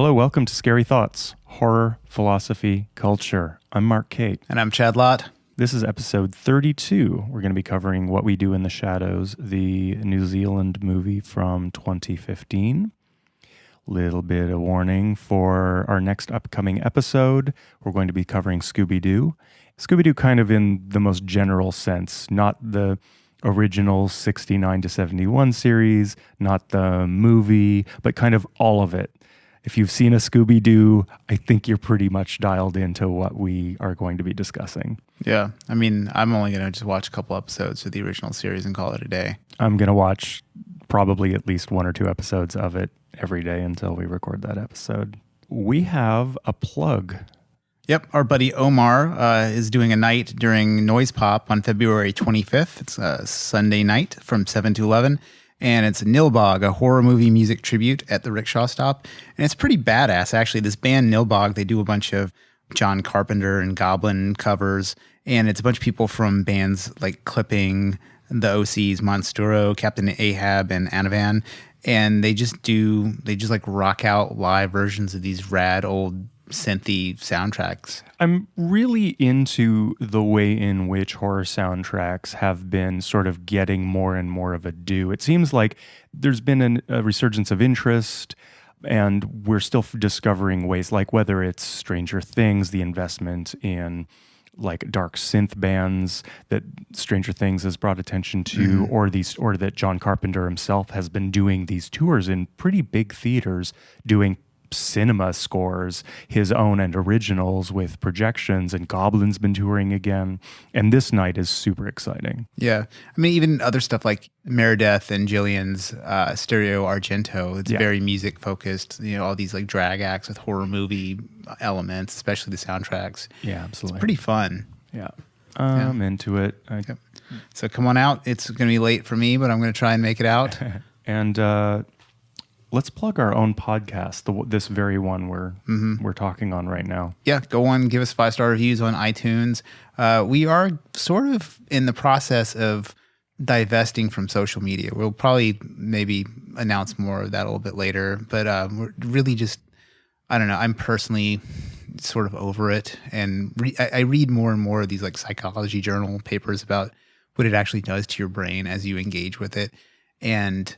Hello, welcome to Scary Thoughts, Horror, Philosophy, Culture. I'm Mark Cate. And I'm Chad Lott. This is episode 32. We're going to be covering What We Do in the Shadows, the New Zealand movie from 2015. Little bit of warning for our next upcoming episode. We're going to be covering Scooby-Doo. Scooby-Doo kind of in the most general sense, not the original 69 to 71 series, not the movie, but kind of all of it. If you've seen a Scooby-Doo, I think you're pretty much dialed into what we are going to be discussing. Yeah. I mean, I'm only going to just watch a couple episodes of the original series and call it a day. I'm going to watch probably at least one or two episodes of it every day until we record that episode. We have a plug. Yep. Our buddy Omar is doing a night during Noise Pop on February 25th. It's a Sunday night from 7 to 11. And it's Nilbog, a horror movie music tribute at the Rickshaw Stop. And it's pretty badass, actually. This band Nilbog, they do a bunch of John Carpenter and Goblin covers. And it's a bunch of people from bands like Clipping, the OCs, Monsturo, Captain Ahab, and Anavan. And they just like rock out live versions of these rad old synthy soundtracks. I'm really into the way in which horror soundtracks have been sort of getting more and more of a due. It seems like there's been a resurgence of interest, and we're still discovering ways, like whether it's Stranger Things, the investment in like dark synth bands that Stranger Things has brought attention to, or that John Carpenter himself has been doing these tours in pretty big theaters, doing cinema scores, his own and originals with projections, and Goblin's been touring again. And this night is super exciting. Yeah. I mean, even other stuff like Meredith and Jillian's Stereo Argento, it's very music focused, all these like drag acts with horror movie elements, especially the soundtracks. Yeah, absolutely. It's pretty fun. Yeah. I'm into it. Yep. So come on out. It's going to be late for me, but I'm going to try and make it out. And, let's plug our own podcast, this very one we're talking on right now. Yeah, go on, give us 5-star reviews on iTunes. We are sort of in the process of divesting from social media. We'll probably maybe announce more of that a little bit later, but we're really just, I don't know, I'm personally sort of over it. And I read more and more of these like psychology journal papers about what it actually does to your brain as you engage with it. And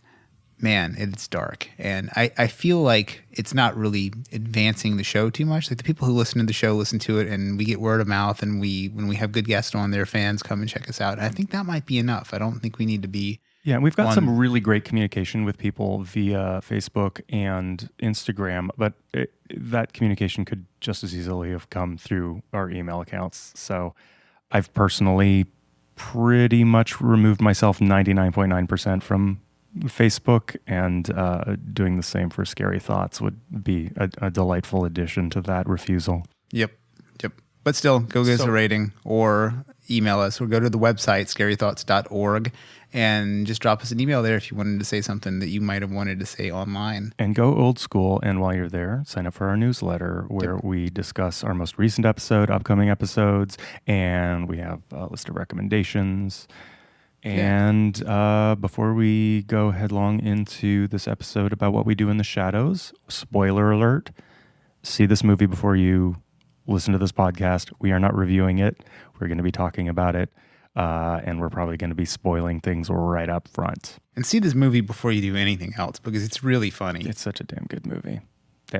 man, it's dark. And I feel like it's not really advancing the show too much. Like the people who listen to the show listen to it, and we get word of mouth, and when we have good guests on, their fans come and check us out. And I think that might be enough. I don't think we need to be. Yeah, we've got some really great communication with people via Facebook and Instagram, but that communication could just as easily have come through our email accounts. So I've personally pretty much removed myself 99.9% from Facebook, and doing the same for Scary Thoughts would be a delightful addition to that refusal. Yep. But still, go give us a rating or email us, or go to the website, scarythoughts.org, and just drop us an email there if you wanted to say something that you might have wanted to say online. And go old school, and while you're there, sign up for our newsletter where we discuss our most recent episode, upcoming episodes, and we have a list of recommendations. And before we go headlong into this episode about What We Do in the Shadows, spoiler alert, see this movie before you listen to this podcast. We are not reviewing it. We're going to be talking about it, and we're probably going to be spoiling things right up front. And see this movie before you do anything else, because it's really funny. It's such a damn good movie.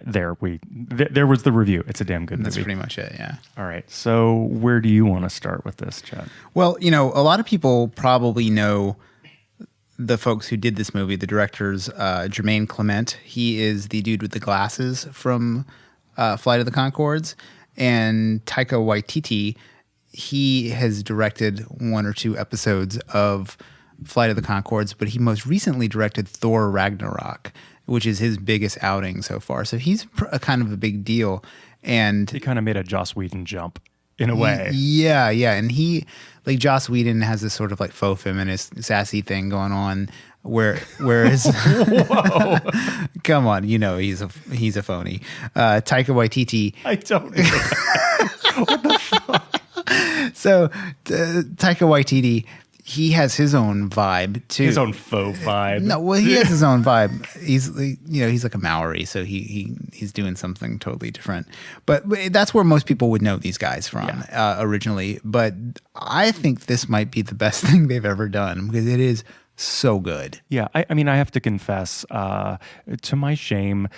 There was the review. It's a damn good movie. That's pretty much it, yeah. All right. So where do you want to start with this, Chad? Well, a lot of people probably know the folks who did this movie, the directors, Jermaine Clement. He is the dude with the glasses from Flight of the Conchords. And Taika Waititi, he has directed one or two episodes of Flight of the Conchords, but he most recently directed Thor Ragnarok, which is his biggest outing so far. So he's a kind of a big deal. And he kind of made a Joss Whedon jump in a way. Yeah. And he, like Joss Whedon, has this sort of like faux feminist, sassy thing going on whereas Whoa. Come on, he's a phony. Taika Waititi. I don't know. What the fuck? So Taika Waititi he has his own vibe too. His own faux vibe. No, well, he has his own vibe. He's he's like a Maori, so he's doing something totally different. But that's where most people would know these guys from originally. But I think this might be the best thing they've ever done because it is so good. Yeah, I mean, I have to confess, to my shame,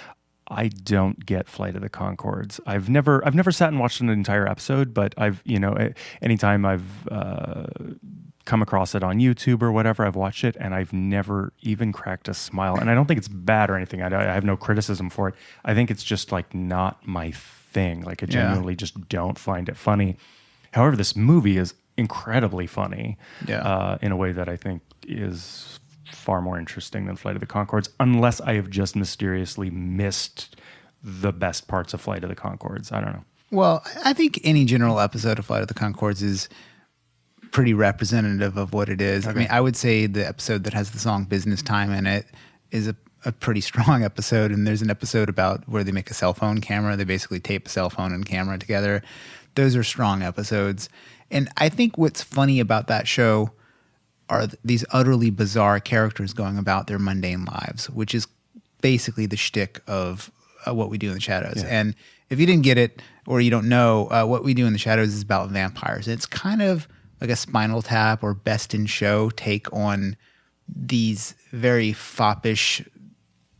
I don't get Flight of the Conchords. I've never sat and watched an entire episode, but anytime I've come across it on YouTube or whatever, I've watched it, and I've never even cracked a smile. And I don't think it's bad or anything. I have no criticism for it. I think it's just like not my thing. Like I genuinely just don't find it funny. However, this movie is incredibly funny in a way that I think is far more interesting than Flight of the Conchords, unless I have just mysteriously missed the best parts of Flight of the Conchords. I don't know. Well, I think any general episode of Flight of the Conchords is pretty representative of what it is. Okay. I mean, I would say the episode that has the song Business Time in it is a pretty strong episode. And there's an episode about where they make a cell phone camera. They basically tape a cell phone and camera together. Those are strong episodes. And I think what's funny about that show are these utterly bizarre characters going about their mundane lives, which is basically the shtick of What We Do in the Shadows. Yeah. And if you didn't get it or you don't know, What We Do in the Shadows is about vampires. It's kind of like a Spinal Tap or Best in Show take on these very foppish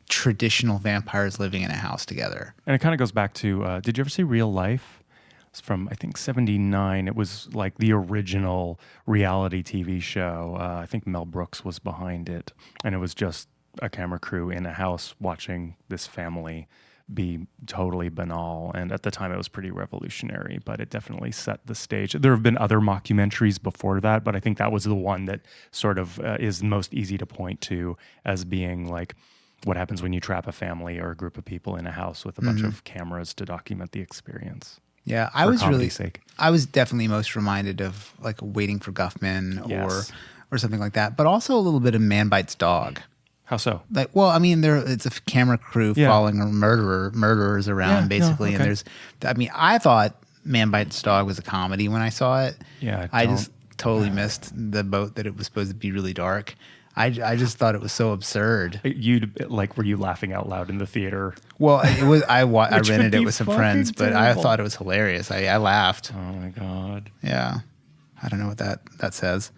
traditional vampires living in a house together. And it kind of goes back to, did you ever see Real Life? It's from, I think, 79. It was like the original reality TV show. I think Mel Brooks was behind it. And it was just a camera crew in a house watching this family be totally banal. And at the time, it was pretty revolutionary, but it definitely set the stage. There have been other mockumentaries before that, but I think that was the one that sort of is most easy to point to as being like what happens when you trap a family or a group of people in a house with a bunch of cameras to document the experience. Yeah, I was definitely most reminded of like Waiting for Guffman or something like that, but also a little bit of Man Bites Dog. How so? Like, well, I mean, it's a camera crew following murderers around basically, and I thought Man Bites Dog was a comedy when I saw it. Yeah, I just totally missed the boat that it was supposed to be really dark. I just thought it was so absurd. Were you laughing out loud in the theater? Well, it was. I rented it with some friends, but I thought it was hilarious. I laughed. Oh my God. Yeah, I don't know what that says,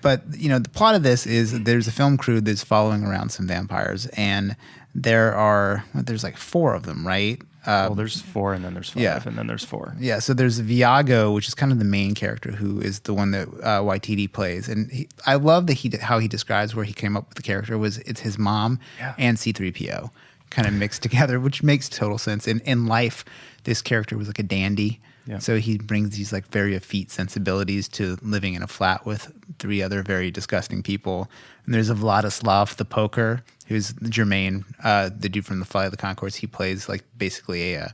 but the plot of this is there's a film crew that's following around some vampires, and there's like 4 of them, right? There's 4, and then there's 5, and then there's 4. Yeah, so there's Viago, which is kind of the main character, who is the one that Waititi plays. And I love how he describes where he came up with the character was it's his mom and C-3PO kind of mixed together, which makes total sense. In life, this character was like a dandy. Yeah. So he brings these like very effete sensibilities to living in a flat with 3 other very disgusting people. And there's a Vladislav the Poker, who's Jermaine, the dude from the Flight of the Conchords. He plays like basically a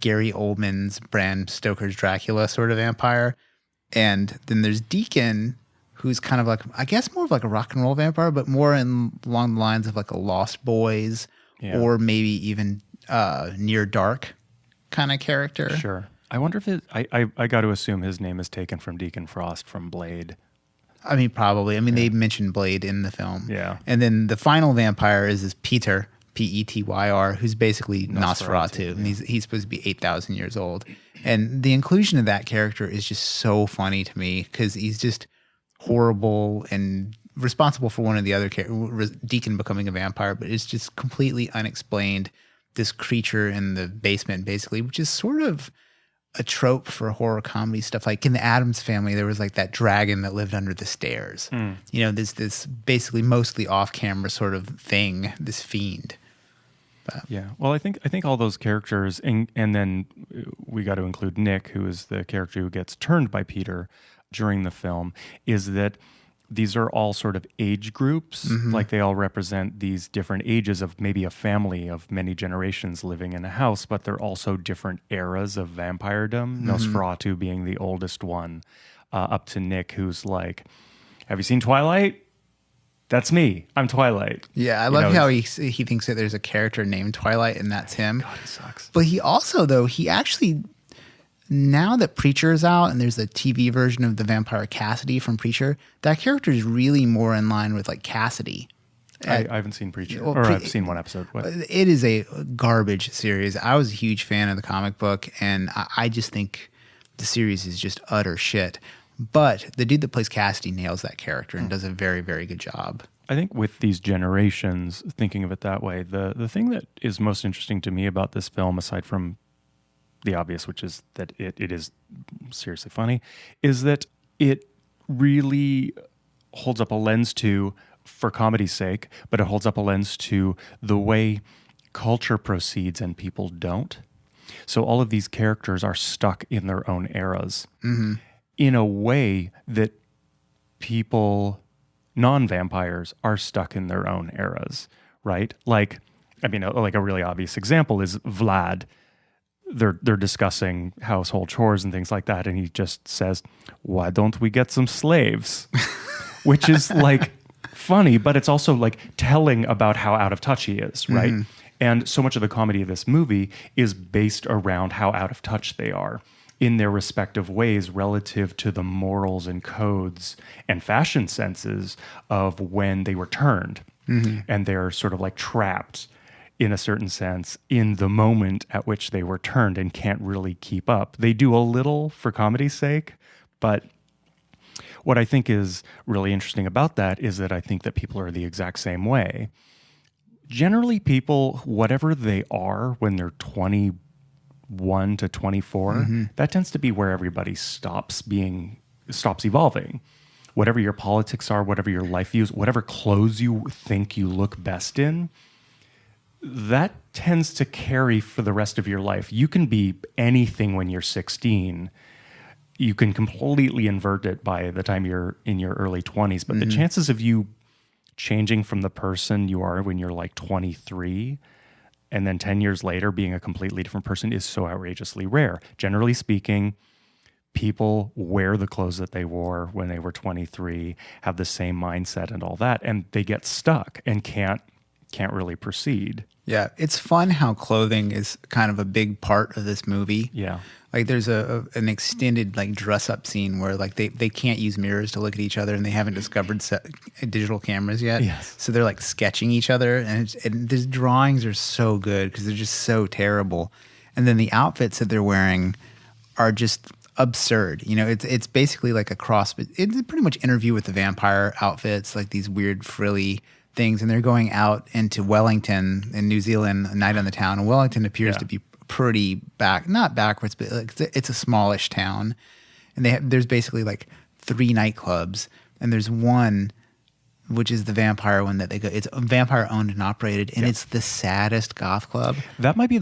Gary Oldman's Bram Stoker's Dracula sort of vampire. And then there's Deacon, who's kind of like, I guess more of like a rock and roll vampire, but more along the lines of like a Lost Boys or maybe even Near Dark kind of character. Sure. I wonder if I got to assume his name is taken from Deacon Frost from Blade. I mean, probably. I mean, they mentioned Blade in the film. Yeah. And then the final vampire is Peter, Petyr, who's basically Nosferatu. And he's supposed to be 8,000 years old. And the inclusion of that character is just so funny to me because he's just horrible and responsible for one of the other characters, Deacon becoming a vampire, but it's just completely unexplained. This creature in the basement, basically, which is sort of a trope for horror comedy stuff. Like in the Addams Family, there was like that dragon that lived under the stairs. This basically mostly off-camera sort of thing, this fiend. But. Yeah. Well, I think all those characters, and then we got to include Nick, who is the character who gets turned by Peter during the film, is that these are all sort of age groups. Like they all represent these different ages of maybe a family of many generations living in a house, but they're also different eras of vampiredom. Nosferatu being the oldest one, up to Nick, who's like, have you seen Twilight? That's me. I'm Twilight. Yeah, I love how he thinks that there's a character named Twilight and that's him. God, he sucks. But he also, though, he actually now that Preacher is out and there's a TV version of the vampire Cassidy from Preacher, that character is really more in line with like Cassidy. I haven't seen Preacher, or I've seen one episode. What? It is a garbage series. I was a huge fan of the comic book, and I just think the series is just utter shit. But the dude that plays Cassidy nails that character and does a very, very good job. I think with these generations, thinking of it that way, the thing that is most interesting to me about this film, aside from the obvious, which is that it is seriously funny, is that it really holds up a lens to, for comedy's sake, but it holds up a lens to the way culture proceeds and people don't. So all of these characters are stuck in their own eras in a way that people, non-vampires, are stuck in their own eras, right? Like, I mean, like a really obvious example is Vlad. They're discussing household chores and things like that, and he just says, "Why don't we get some slaves?" Which is like funny, but it's also like telling about how out of touch he is, right? And so much of the comedy of this movie is based around how out of touch they are in their respective ways relative to the morals and codes and fashion senses of when they were turned. And they're sort of like trapped in a certain sense in the moment at which they were turned and can't really keep up. They do a little for comedy's sake, but what I think is really interesting about that is that I think that people are the exact same way. Generally, people, whatever they are when they're 21 to 24, that tends to be where everybody stops evolving. Whatever your politics are, whatever your life views, whatever clothes you think you look best in, that tends to carry for the rest of your life. You can be anything when you're 16. You can completely invert it by the time you're in your early 20s. But the chances of you changing from the person you are when you're like 23 and then 10 years later being a completely different person is so outrageously rare. Generally speaking, people wear the clothes that they wore when they were 23, have the same mindset and all that, and they get stuck and can't really proceed. Yeah, it's fun how clothing is kind of a big part of this movie. Yeah. Like there's an extended like dress up scene where like they can't use mirrors to look at each other and they haven't discovered digital cameras yet. Yes. So they're like sketching each other and these drawings are so good because they're just so terrible. And then the outfits that they're wearing are just absurd. You know, it's basically like a cross. It's pretty much Interview with the Vampire outfits, like these weird frilly things, and they're going out into Wellington in New Zealand, a night on the town. And Wellington appears to be pretty not backwards, but like it's a smallish town, and there's basically like 3 nightclubs, and there's one which is the vampire one that they go. It's vampire owned and operated, and it's the saddest goth club. That might be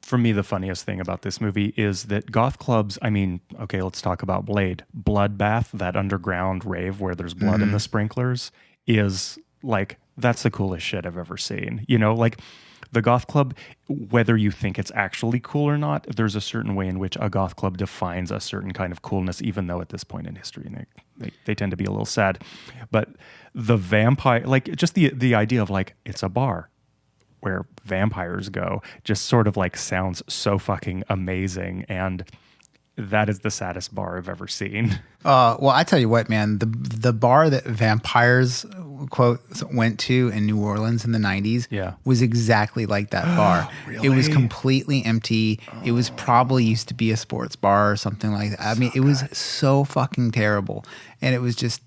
for me the funniest thing about this movie is that goth clubs. I mean, okay, let's talk about Blade, Bloodbath, that underground rave where there's blood in the sprinklers is like. That's the coolest shit I've ever seen. You know, like the goth club, whether you think it's actually cool or not, there's a certain way in which a goth club defines a certain kind of coolness, even though at this point in history, they tend to be a little sad. But the vampire, like just the idea of like, it's a bar where vampires go just sort of like sounds so fucking amazing. And that is the saddest bar I've ever seen. Well, I tell you what, man, the bar that vampires quote went to in New Orleans in the 90s was exactly like that bar. Really? It was completely empty. It was probably used to be a sports bar or something like that. I mean, it was so fucking terrible. And it was just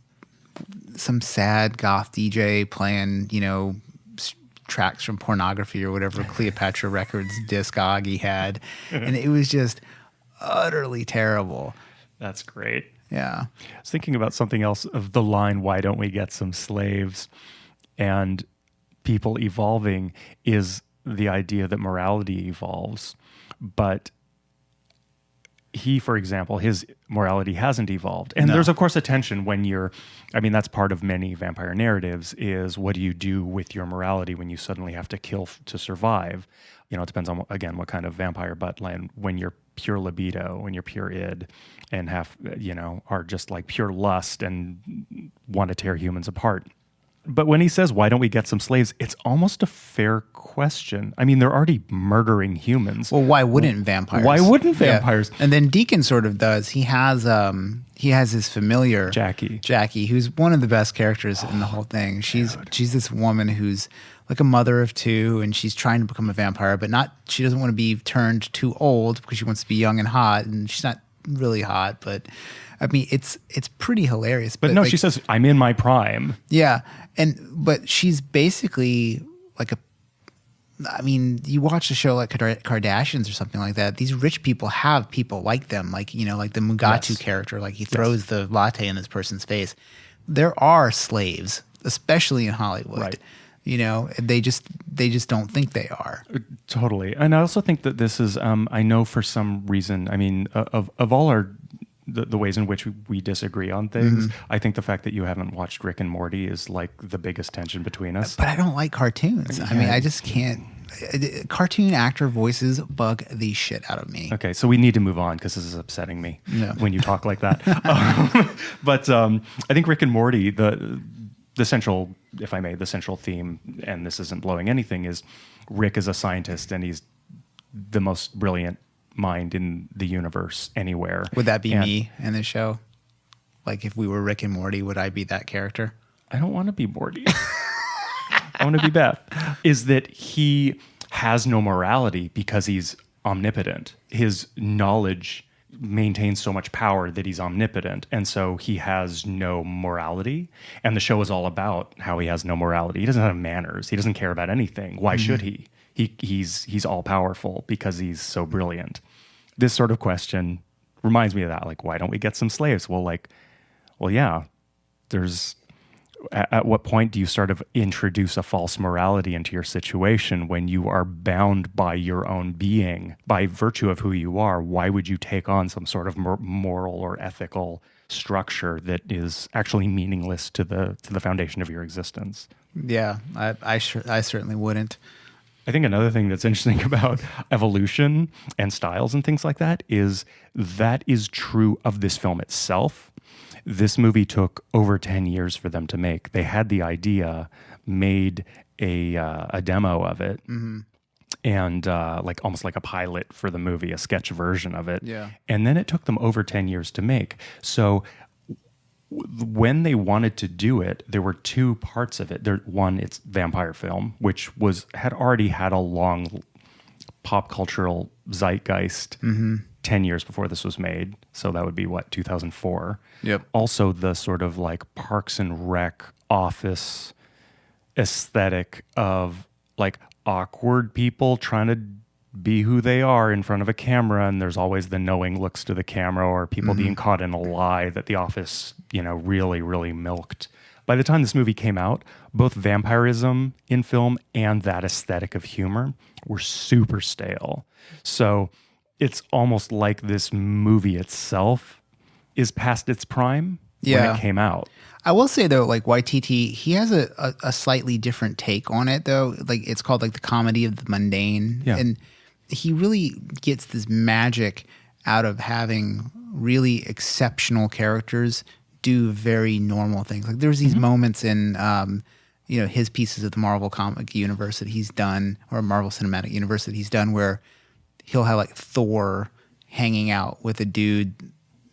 some sad goth DJ playing, you know, tracks from Pornography or whatever Cleopatra Records discog he had. And it was just utterly terrible. That's great. Yeah. I was thinking about something else of the line, why don't we get some slaves? And people evolving is the idea that morality evolves. But he, for example, his morality hasn't evolved. And there's, of course, a tension when that's part of many vampire narratives is what do you do with your morality when you suddenly have to kill to survive? You know, it depends on, again, what kind of vampire, but when you're pure libido, when you're pure id and are just like pure lust and want to tear humans apart. But when he says, why don't we get some slaves? It's almost a fair question. I mean, they're already murdering humans. Well, why wouldn't vampires? Why wouldn't vampires? Yeah. And then Deacon sort of does. He has his familiar Jackie, who's one of the best characters in the whole thing. She's this woman who's like a mother of two, and she's trying to become a vampire, but she doesn't want to be turned too old because she wants to be young and hot, and she's not really hot, but I mean, it's pretty hilarious. But no, like, she says, I'm in my prime. Yeah. But she's basically like you watch a show like Kardashians or something like that. These rich people have people like them, like, like the Mugatu character, like he throws the latte in this person's face. There are slaves, especially in Hollywood. Right. They just don't think they are. Totally. And I also think that this is, I know for some reason, I mean, of all the ways in which we disagree on things, I think the fact that you haven't watched Rick and Morty is like the biggest tension between us. But I don't like cartoons. Yeah. I mean, I just can't. Cartoon actor voices bug the shit out of me. Okay, so we need to move on because this is upsetting me when you talk like that. But I think Rick and Morty, the central, if I may, the central theme, and this isn't blowing anything, is Rick is a scientist and he's the most brilliant mind in the universe anywhere. Would that be me in this show? Like if we were Rick and Morty, would I be that character? I don't want to be Morty. I want to be Beth. Is that he has no morality because he's omnipotent. His knowledge maintains so much power that he's omnipotent, and so he has no morality. And the show is all about how he has no morality. He doesn't have manners. He doesn't care about anything. Why should he? He's all powerful because he's so brilliant. This sort of question reminds me of that. Like, why don't we get some slaves? Well, yeah. There's at what point do you sort of introduce a false morality into your situation when you are bound by your own being by virtue of who you are? Why would you take on some sort of moral or ethical structure that is actually meaningless to the foundation of your existence? Yeah, I certainly wouldn't. I think another thing that's interesting about evolution and styles and things like that is true of this film itself. This movie took over 10 years for them to make. They had the idea, made a demo of it, and almost like a pilot for the movie, a sketch version of it. Yeah. And then it took them over 10 years to make. So when they wanted to do it, there were two parts of it. One, it's vampire film, which had already had a long pop cultural zeitgeist 10 years before this was made. So that would be 2004. Yep. Also the sort of like Parks and Rec office aesthetic of like awkward people trying to be who they are in front of a camera, and there's always the knowing looks to the camera or people being caught in a lie that the office, really, really milked. By the time this movie came out, both vampirism in film and that aesthetic of humor were super stale. So it's almost like this movie itself is past its prime when it came out. I will say though, like Waititi, he has a slightly different take on it though. Like it's called like the comedy of the mundane. Yeah. And he really gets this magic out of having really exceptional characters do very normal things. Like there's these moments in, his pieces of the Marvel comic universe that he's done, or Marvel Cinematic Universe that he's done, where he'll have like Thor hanging out with a dude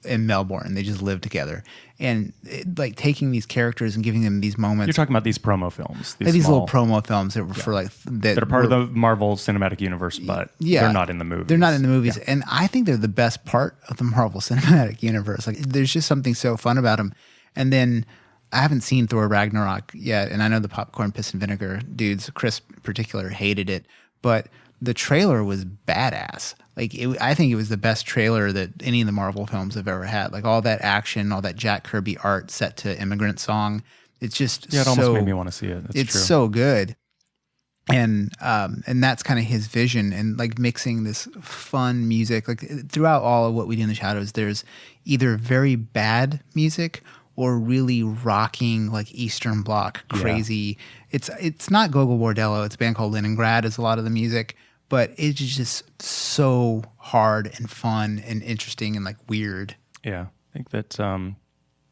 in Melbourne. They just live together. And like taking these characters and giving them these moments. You're talking about these promo films. These little promo films that were for like... That are part of the Marvel Cinematic Universe, but they're not in the movies. They're not in the movies. Yeah. And I think they're the best part of the Marvel Cinematic Universe. Like there's just something so fun about them. And then I haven't seen Thor Ragnarok yet, and I know the popcorn, piss, and vinegar dudes, Chris in particular, hated it. But the trailer was badass. Like I think it was the best trailer that any of the Marvel films have ever had. Like all that action, all that Jack Kirby art set to Immigrant Song. It's just it almost made me want to see it. It's true. So good. And that's kind of his vision, and like mixing this fun music. Like throughout all of What We Do in the Shadows, there's either very bad music or really rocking, like Eastern Bloc, crazy. Yeah. It's not Gogol Bordello. It's a band called Leningrad is a lot of the music, but it's just so hard and fun and interesting and like weird. Yeah, I think that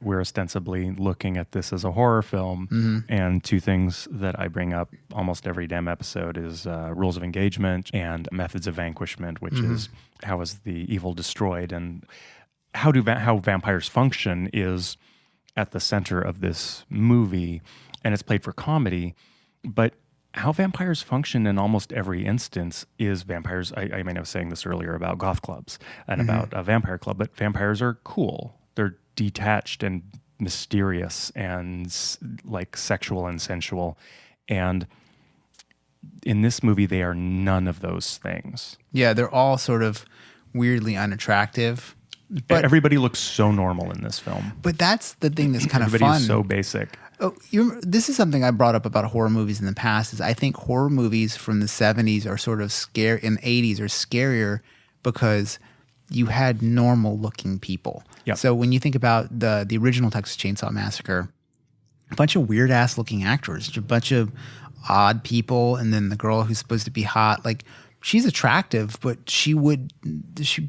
we're ostensibly looking at this as a horror film. And two things that I bring up almost every damn episode is rules of engagement and methods of vanquishment, which is how is the evil destroyed, and how vampires function is at the center of this movie, and it's played for comedy. But how vampires function in almost every instance is vampires. I mean, I was saying this earlier about goth clubs and about a vampire club, but vampires are cool. They're detached and mysterious and like sexual and sensual. And in this movie, they are none of those things. Yeah, they're all sort of weirdly unattractive. But everybody looks so normal in this film. But that's the thing that's kind of fun. Everybody is so basic. Oh, this is something I brought up about horror movies in the past. Is I think horror movies from the 70s are sort of scary, in the 80s are scarier because you had normal looking people. Yep. So when you think about the original Texas Chainsaw Massacre, a bunch of weird ass looking actors, a bunch of odd people, and then the girl who's supposed to be hot, like she's attractive, but she'd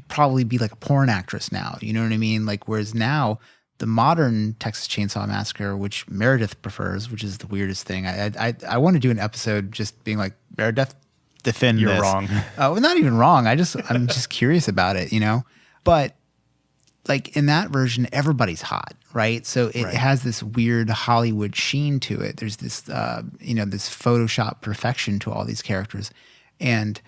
probably be like a porn actress now. You know what I mean? Like, whereas now the modern Texas Chainsaw Massacre, which Meredith prefers, which is the weirdest thing. I want to do an episode just being like, Meredith, defend You're this. wrong. Well, not even wrong. I'm just curious about it, you know? But like in that version, everybody's hot, right? So it has this weird Hollywood sheen to it. There's this, this Photoshop perfection to all these characters. And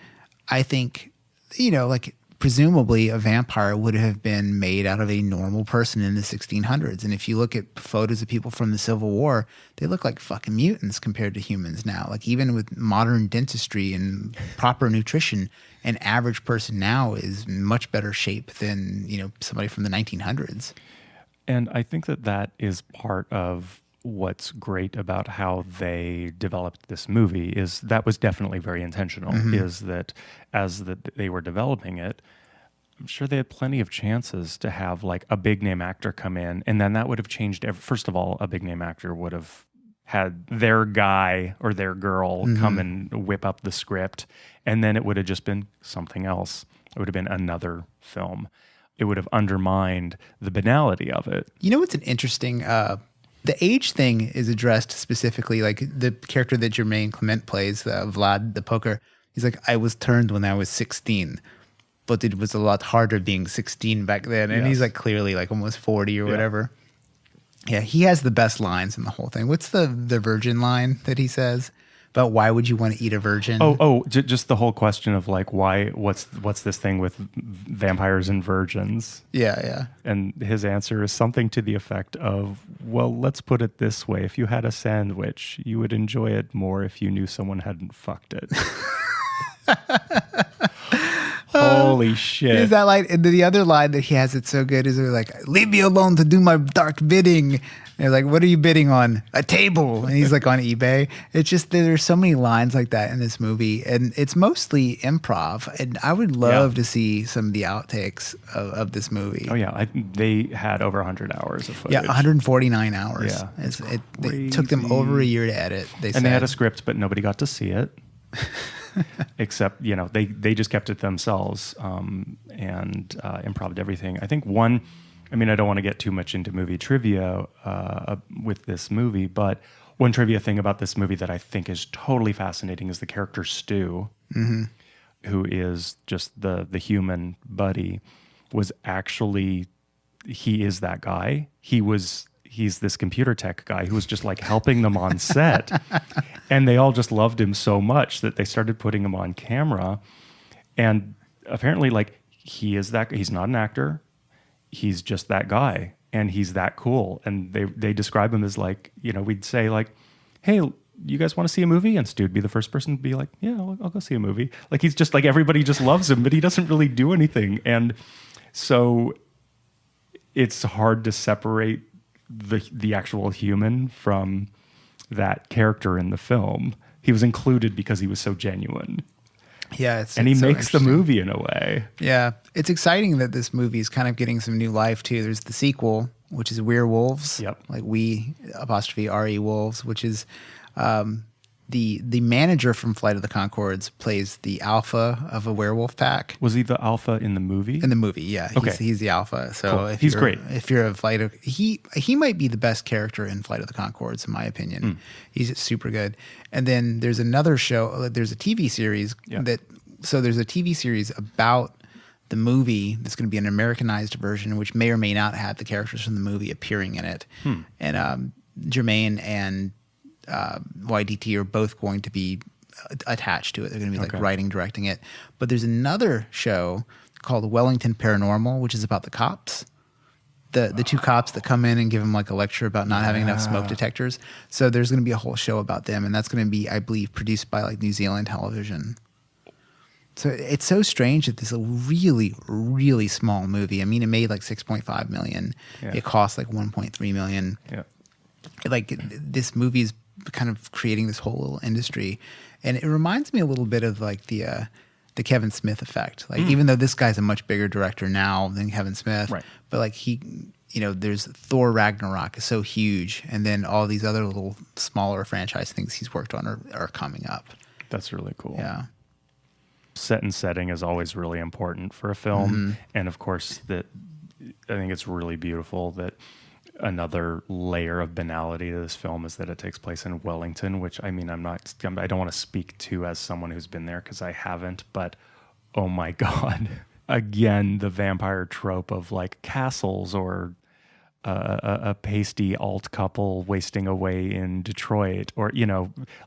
I think, like presumably a vampire would have been made out of a normal person in the 1600s. And if you look at photos of people from the Civil War, they look like fucking mutants compared to humans now. Like even with modern dentistry and proper nutrition, an average person now is in much better shape than, somebody from the 1900s. And I think that is part of what's great about how they developed this movie is that was definitely very intentional, is that as they were developing it, I'm sure they had plenty of chances to have like a big name actor come in, and then that would have changed. First of all, a big name actor would have had their guy or their girl come and whip up the script, and then it would have just been something else. It would have been another film. It would have undermined the banality of it. You know what's an interesting... the age thing is addressed specifically, like the character that Jermaine Clement plays, Vlad the Poker. He's like, I was turned when I was 16, but it was a lot harder being 16 back then. And he's like clearly like almost 40 or whatever. Yeah, he has the best lines in the whole thing. What's the virgin line that he says? But why would you want to eat a virgin? Just the whole question of like, why, what's this thing with vampires and virgins? Yeah. And his answer is something to the effect of, well, let's put it this way. If you had a sandwich, you would enjoy it more if you knew someone hadn't fucked it. Holy shit. Is that like, and the other line that he has, it's so good, is like, leave me alone to do my dark bidding. And they're like, what are you bidding on? A table. And he's like on eBay. It's just, there's so many lines like that in this movie. And it's mostly improv. And I would love to see some of the outtakes of this movie. Oh, yeah. They had over 100 hours of footage. Yeah, 149 hours. Yeah, it took them over a year to edit. They had a script, but nobody got to see it. Except, they just kept it themselves and improv'd everything. I think I don't want to get too much into movie trivia with this movie, but one trivia thing about this movie that I think is totally fascinating is the character Stu, who is just the human buddy, was actually, he is that guy. He's this computer tech guy who was just like helping them on set. And they all just loved him so much that they started putting him on camera. And apparently like he's not an actor. He's just that guy. And he's that cool. And they describe him as like, we'd say like, hey, you guys want to see a movie? And Stu would be the first person to be like, yeah, I'll go see a movie. Like he's just like, everybody just loves him, but he doesn't really do anything. And so it's hard to separate the actual human from that character in the film. He was included because he was so genuine. Yeah, and he makes the movie in a way. Yeah, it's exciting that this movie is kind of getting some new life too. There's the sequel, which is Werewolves. Yep. Like we '(RE) wolves, which is the manager from Flight of the Conchords plays the alpha of a werewolf pack. Was he the alpha in the movie? In the movie, yeah. He's the alpha. So cool. He's great. If you're a Flight of he might be the best character in Flight of the Conchords, in my opinion. He's super good. And then there's another show. There's a TV series there's a TV series about the movie that's going to be an Americanized version, which may or may not have the characters from the movie appearing in it. And Jermaine and YDT are both going to be attached to it. They're going to be like writing, directing it. But there's another show called Wellington Paranormal, which is about the cops. The two cops that come in and give them like a lecture about not having enough smoke detectors. So there's going to be a whole show about them, and that's going to be, I believe, produced by like New Zealand Television. So it's so strange that this is a really, really small movie. I mean, it made like $6.5 million. Yeah. It cost like $1.3 million. Yeah. Like this movie is kind of creating this whole little industry, and it reminds me a little bit of like the Kevin Smith effect. Like even though this guy's a much bigger director now than Kevin Smith, right. But like there's Thor Ragnarok is so huge, and then all these other little smaller franchise things he's worked on are coming up. That's really cool. Yeah. Set and setting is always really important for a film, and of course I think it's really beautiful that another layer of banality to this film is that it takes place in Wellington, which I mean, I don't want to speak to as someone who's been there because I haven't, but oh my God. Again, the vampire trope of like castles or a pasty alt couple wasting away in Detroit, or,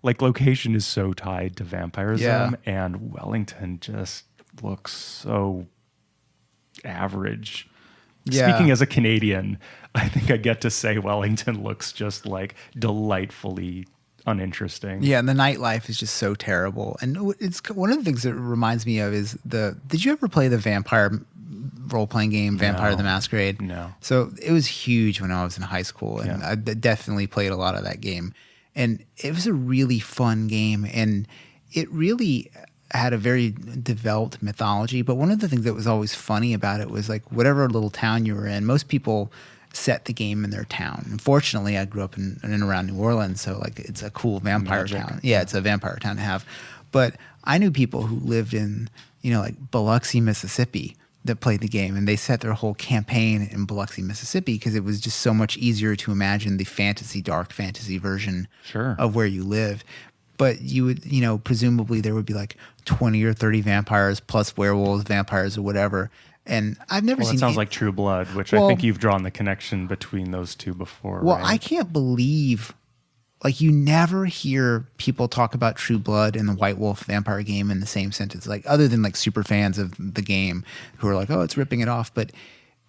like location is so tied to vampirism, and Wellington just looks so average. Yeah. Speaking as a Canadian, I think I get to say Wellington looks just like delightfully uninteresting. Yeah, and the nightlife is just so terrible. And it's one of the things that it reminds me of is did you ever play the vampire role-playing game, Vampire the Masquerade? No. So it was huge when I was in high school, and I definitely played a lot of that game. And it was a really fun game, and it really had a very developed mythology. But one of the things that was always funny about it was like whatever little town you were in, most people set the game in their town. Unfortunately, I grew up in and around New Orleans, so like it's a cool vampire town. Yeah, it's a vampire town to have. But I knew people who lived in, like Biloxi, Mississippi, that played the game, and they set their whole campaign in Biloxi, Mississippi, because it was just so much easier to imagine the dark fantasy version of where you live. But you would, presumably there would be like 20 or 30 vampires plus werewolves, vampires, or whatever. And I've never seen. It sounds like True Blood, which I think you've drawn the connection between those two before. Well, right? I can't believe, like, you never hear people talk about True Blood and the White Wolf vampire game in the same sentence, like, other than like super fans of the game who are like, oh, it's ripping it off. But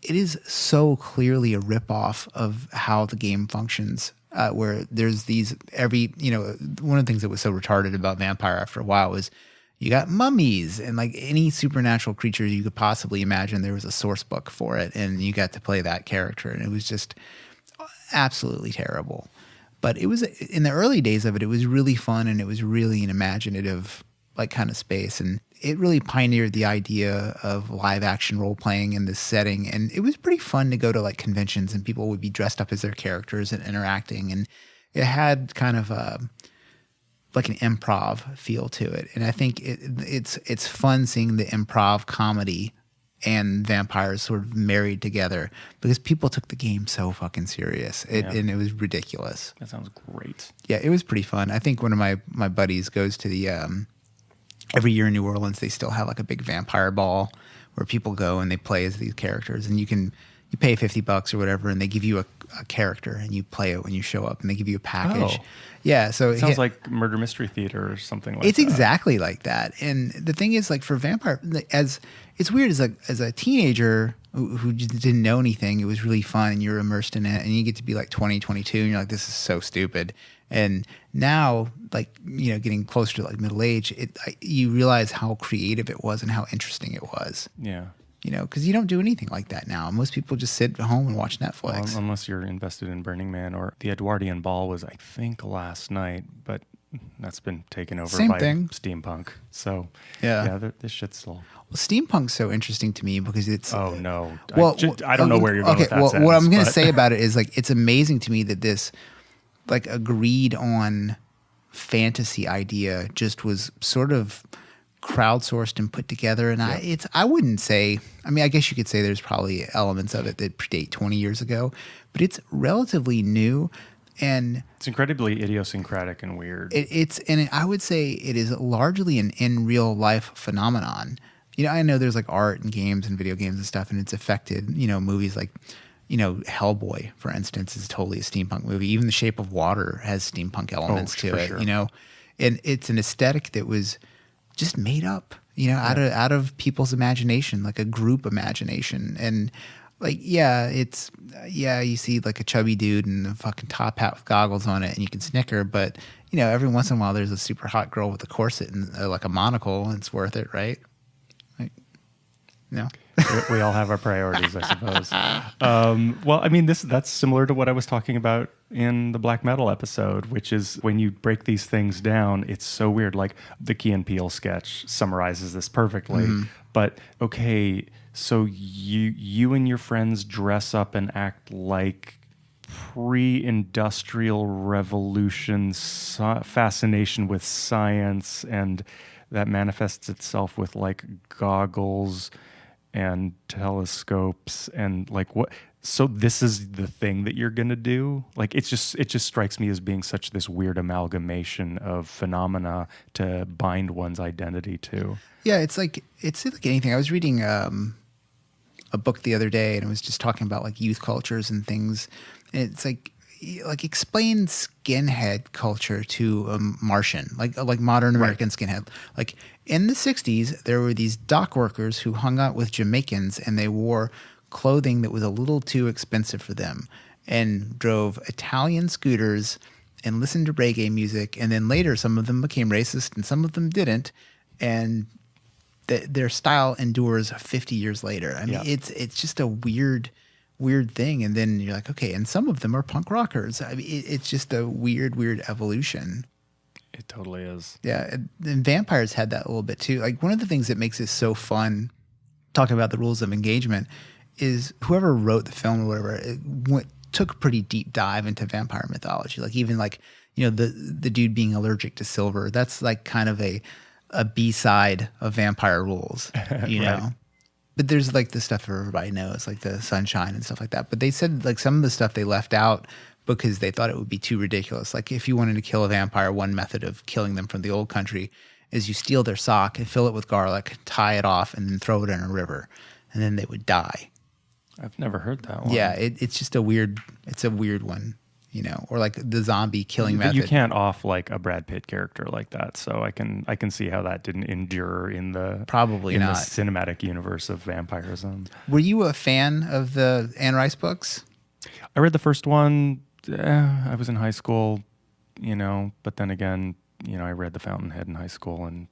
it is so clearly a ripoff of how the game functions. Where there's these one of the things that was so retarded about Vampire after a while was you got mummies and like any supernatural creature you could possibly imagine. There was a source book for it, and you got to play that character, and it was just absolutely terrible. But it was in the early days of it. It was really fun, and it was really an imaginative like kind of space, and it really pioneered the idea of live action role playing in this setting. And it was pretty fun to go to like conventions and people would be dressed up as their characters and interacting. And it had kind of like an improv feel to it. And I think it's fun seeing the improv comedy and vampires sort of married together because people took the game so fucking serious. And it was ridiculous. That sounds great. Yeah, it was pretty fun. I think one of my buddies goes to the every year in New Orleans, they still have like a big vampire ball where people go and they play as these characters, and you pay $50 or whatever, and they give you a character and you play it when you show up, and they give you a package. Oh. Yeah, so it sounds like Murder Mystery Theater or something like that. It's exactly like that. And the thing is, like for vampire, as it's weird as a teenager who just didn't know anything, it was really fun, and you're immersed in it, and you get to be like 20, 22, and you're like, this is so stupid. And now, like, getting closer to like middle age, you realize how creative it was and how interesting it was. Yeah. Because you don't do anything like that now. Most people just sit at home and watch Netflix. Well, unless you're invested in Burning Man, or the Edwardian Ball was, I think, last night, but that's been taken over by steampunk. So, this shit's still... Well, steampunk's so interesting to me because it's... Oh, no. Well, I don't know where you're going with that sentence, what I'm going to say about it is, like, it's amazing to me that this... like agreed on fantasy idea just was sort of crowdsourced and put together. And I wouldn't say, I mean, I guess you could say there's probably elements of it that predate 20 years ago, but it's relatively new. And it's incredibly idiosyncratic and weird. I would say it is largely an in real life phenomenon. You know, I know there's like art and games and video games and stuff, and it's affected, you know, movies like, you know, Hellboy, for instance, is totally a steampunk movie. Even The Shape of Water has steampunk elements to it, you know, and it's an aesthetic that was just made up, you know, out of people's imagination, like a group imagination. And like, you see like a chubby dude in a fucking top hat with goggles on it and you can snicker, but you know, every once in a while there's a super hot girl with a corset and like a monocle and it's worth it, right? Like, no. We all have our priorities, I suppose. Well, I mean, that's similar to what I was talking about in the black metal episode, which is when you break these things down, it's so weird. Like the Key and Peele sketch summarizes this perfectly. But okay, so you and your friends dress up and act like pre-industrial revolution fascination with science, and that manifests itself with like goggles and telescopes and like what. So this is the thing that you're gonna do? Like it just strikes me as being such this weird amalgamation of phenomena to bind one's identity to. Yeah, it's like anything. I was reading a book the other day, and it was just talking about like youth cultures and things. And it's like explain skinhead culture to a Martian, like modern American skinhead. Like in the 60s, there were these dock workers who hung out with Jamaicans, and they wore clothing that was a little too expensive for them, and drove Italian scooters and listened to reggae music. And then later, some of them became racist, and some of them didn't. And their style endures 50 years later. I mean, it's just a weird thing. And then you're like, okay, and some of them are punk rockers. I mean, it's just a weird evolution. It totally is. Yeah, and vampires had that a little bit too. Like one of the things that makes it so fun, talking about the rules of engagement, is whoever wrote the film or whatever took a pretty deep dive into vampire mythology. Like even like, you know, the dude being allergic to silver, that's like kind of a B-side of vampire rules, you know? But there's like the stuff everybody knows, like the sunshine and stuff like that. But they said like some of the stuff they left out because they thought it would be too ridiculous. Like if you wanted to kill a vampire, one method of killing them from the old country is you steal their sock and fill it with garlic, tie it off, and then throw it in a river, and then they would die. I've never heard that one. Yeah, it's just a weird one, you know, or like the zombie killing method. You can't off like a Brad Pitt character like that, so I can see how that didn't endure in the the cinematic universe of vampirism. Were you a fan of the Anne Rice books? I read the first one. I was in high school, you know, but then again, you know, I read The Fountainhead in high school and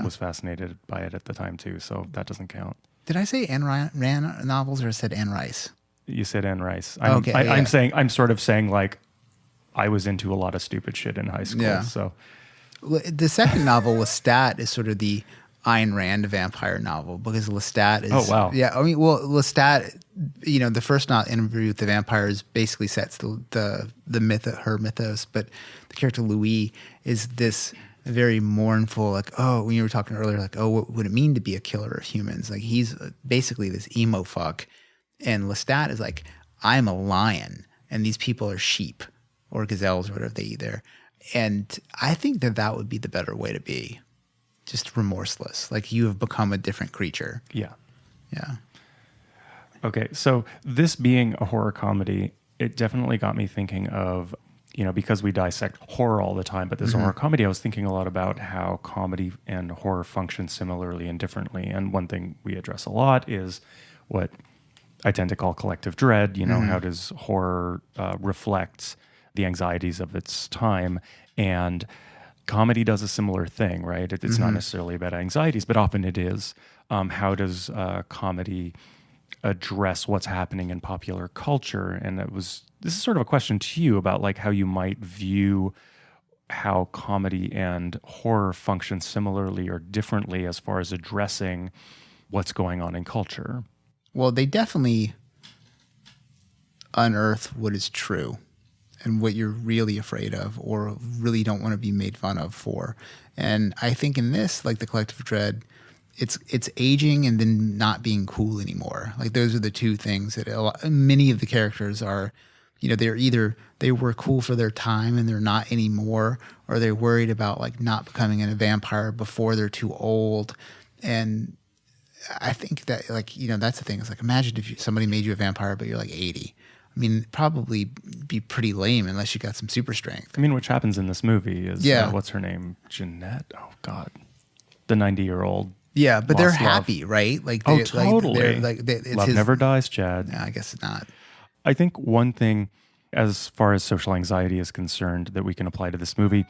was fascinated by it at the time too, so that doesn't count. Did I say Anne Rand novels or I said Anne Rice? You said Anne Rice. I'm sort of saying like I was into a lot of stupid shit in high school. Yeah. So the second novel, Lestat, is sort of the Ayn Rand vampire novel because Lestat is. Oh wow. Yeah, I mean, well, Lestat, you know, the first Interview with the Vampires basically sets the myth, her mythos, but the character Louis is this very mournful, like, oh, when you were talking earlier, like, oh, what would it mean to be a killer of humans? Like, he's basically this emo fuck. And Lestat is like, I'm a lion, and these people are sheep or gazelles or whatever they eat there. And I think that would be the better way to be. Just remorseless. Like, you have become a different creature. Yeah. Yeah. Okay, so this being a horror comedy, it definitely got me thinking of, you know, because we dissect horror all the time, but this horror comedy, I was thinking a lot about how comedy and horror function similarly and differently. And one thing we address a lot is what I tend to call collective dread. You know, how does horror reflect the anxieties of its time? And comedy does a similar thing, right? It's not necessarily about anxieties, but often it is. How does comedy address what's happening in popular culture? And this is sort of a question to you about like how you might view how comedy and horror function similarly or differently as far as addressing what's going on in culture. Well, they definitely unearth what is true and what you're really afraid of or really don't want to be made fun of for. And I think in this, like the Collective Dread, it's aging and then not being cool anymore. Like those are the two things that many of the characters are, they're either they were cool for their time and they're not anymore, or they're worried about like not becoming a vampire before they're too old. And I think that that's the thing. It's like, imagine if somebody made you a vampire, but you're like 80. I mean, it'd probably be pretty lame unless you got some super strength. I mean, which happens in this movie is, what's her name? Jeanette? Oh, God. The 90-year-old. Yeah, but they're love. happy, right? Like, totally. It's Love never dies, Chad. No, I guess not. I think one thing, as far as social anxiety is concerned, that we can apply to this movie,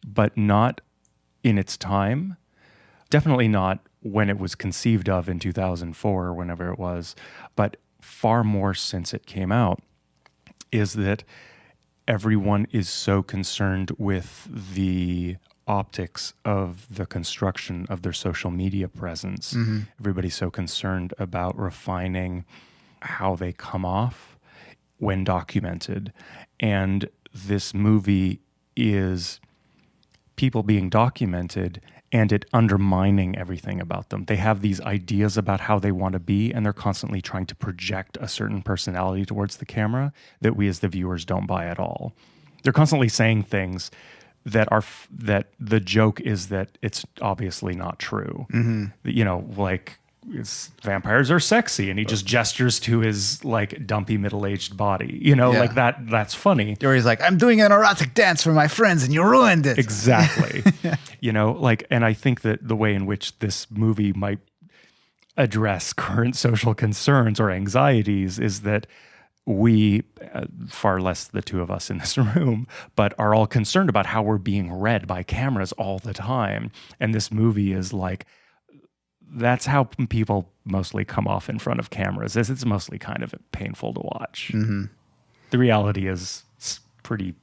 but not in its time, definitely not when it was conceived of in 2004 or whenever it was, but far more since it came out, is that everyone is so concerned with the optics of the construction of their social media presence. Mm-hmm. Everybody's so concerned about refining how they come off when documented. And this movie is people being documented and it undermining everything about them. They have these ideas about how they want to be, and they're constantly trying to project a certain personality towards the camera that we as the viewers don't buy at all. They're constantly saying things that that the joke is that it's obviously not true. Mm-hmm. Like vampires are sexy, and he just gestures to his like dumpy middle-aged body. Like that's funny. Or he's like, I'm doing an erotic dance for my friends and you ruined it. Exactly. And I think that the way in which this movie might address current social concerns or anxieties is that we, far less the two of us in this room, but are all concerned about how we're being read by cameras all the time. And this movie is like, that's how people mostly come off in front of cameras. It's mostly kind of painful to watch. Mm-hmm. The reality is pretty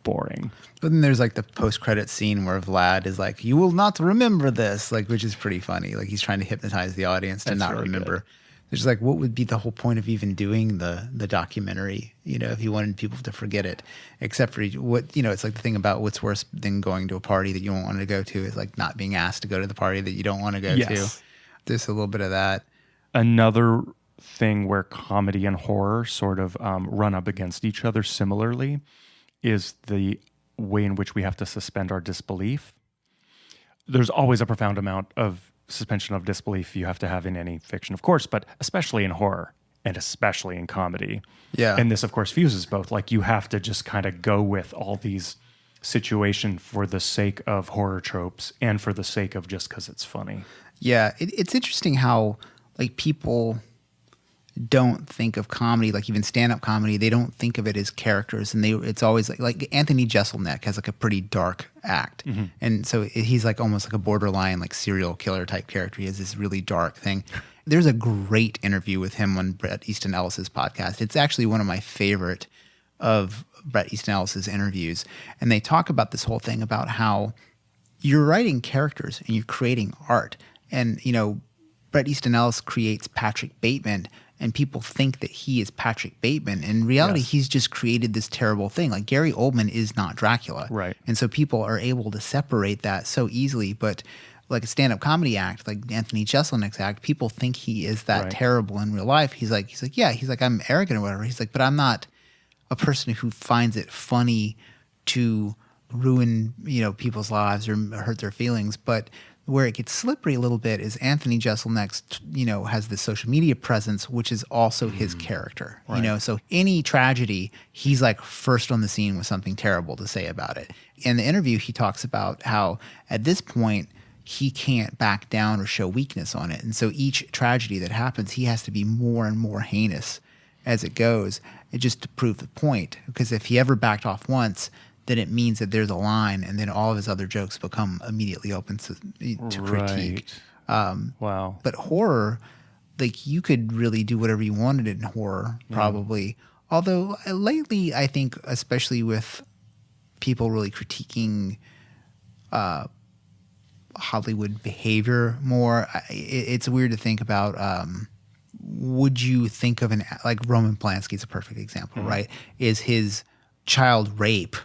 boring. But then there's like the post-credit scene where Vlad is like, you will not remember this, like, which is pretty funny. Like he's trying to hypnotize the audience to not really remember. Good. There's like, what would be the whole point of even doing the documentary, if you wanted people to forget it, except for it's like the thing about what's worse than going to a party that you don't want to go to is like not being asked to go to the party that you don't want to go to. There's a little bit of that. Another thing where comedy and horror sort of run up against each other similarly is the way in which we have to suspend our disbelief. There's always a profound amount of suspension of disbelief you have to have in any fiction, of course, but especially in horror and especially in comedy. Yeah. And this, of course, fuses both. Like you have to just kind of go with all these situations for the sake of horror tropes and for the sake of just because it's funny. Yeah. It's interesting how like people don't think of comedy, like even stand-up comedy, they don't think of it as characters, and it's always like Anthony Jeselnik has like a pretty dark act, mm-hmm. and so he's like almost like a borderline like serial killer type character. He has this really dark thing. There's a great interview with him on Bret Easton Ellis's podcast. It's actually one of my favorite of Bret Easton Ellis's interviews, and they talk about this whole thing about how you're writing characters and you're creating art, and Bret Easton Ellis creates Patrick Bateman. And people think that he is Patrick Bateman. In reality, he's just created this terrible thing. Like Gary Oldman is not Dracula. Right. And so people are able to separate that so easily. But like a stand-up comedy act, like Anthony Jeselnik's act, people think he is that terrible in real life. He's like, I'm arrogant or whatever. He's like, but I'm not a person who finds it funny to ruin, people's lives or hurt their feelings. But where it gets slippery a little bit is Anthony Jeselnik, has this social media presence, which is also his character. Right. So any tragedy, he's like first on the scene with something terrible to say about it. In the interview, he talks about how at this point he can't back down or show weakness on it, and so each tragedy that happens, he has to be more and more heinous as it goes, just to prove the point. Because if he ever backed off once, then it means that there's a line, and then all of his other jokes become immediately open to critique. Wow. But horror, like you could really do whatever you wanted in horror, probably. Although lately, I think, especially with people really critiquing Hollywood behavior more, it's weird to think about would you think of like Roman Polanski is a perfect example, right? Is his child rape,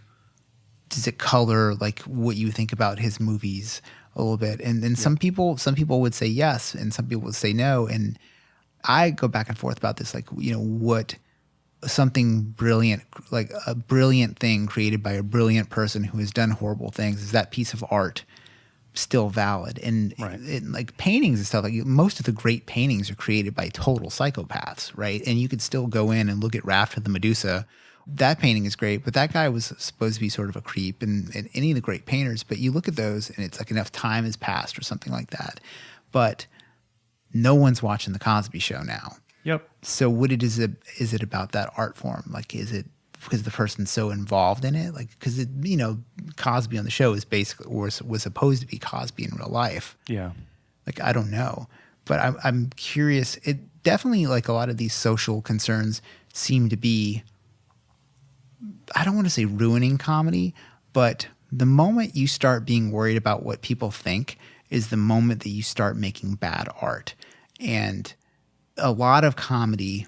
does it color like what you think about his movies a little bit? And some people would say yes, and some people would say no. And I go back and forth about this, like, what something brilliant, like a brilliant thing created by a brilliant person who has done horrible things, is that piece of art still valid? And like paintings and stuff, like most of the great paintings are created by total psychopaths, right? And you could still go in and look at Raft of the Medusa. That painting is great, but that guy was supposed to be sort of a creep, and any of the great painters. But you look at those and it's like enough time has passed or something like that. But no one's watching The Cosby Show now. Yep. So is it about that art form? Like, is it because the person's so involved in it? Like, because Cosby on the show is basically was supposed to be Cosby in real life. Yeah. Like, I don't know, but I'm curious. It definitely, like, a lot of these social concerns seem to be, I don't want to say ruining comedy, but the moment you start being worried about what people think is the moment that you start making bad art. And a lot of comedy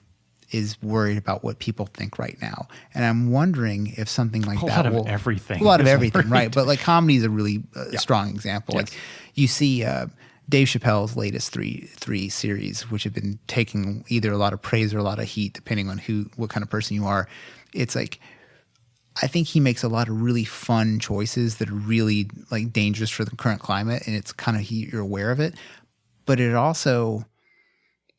is worried about what people think right now. And I'm wondering if something like that will... A lot of everything, right? But like comedy is a really strong example. Yes. Like you see Dave Chappelle's latest three series, which have been taking either a lot of praise or a lot of heat, depending on what kind of person you are. It's like, I think he makes a lot of really fun choices that are really like dangerous for the current climate. And it's kind of, you're aware of it, but it also,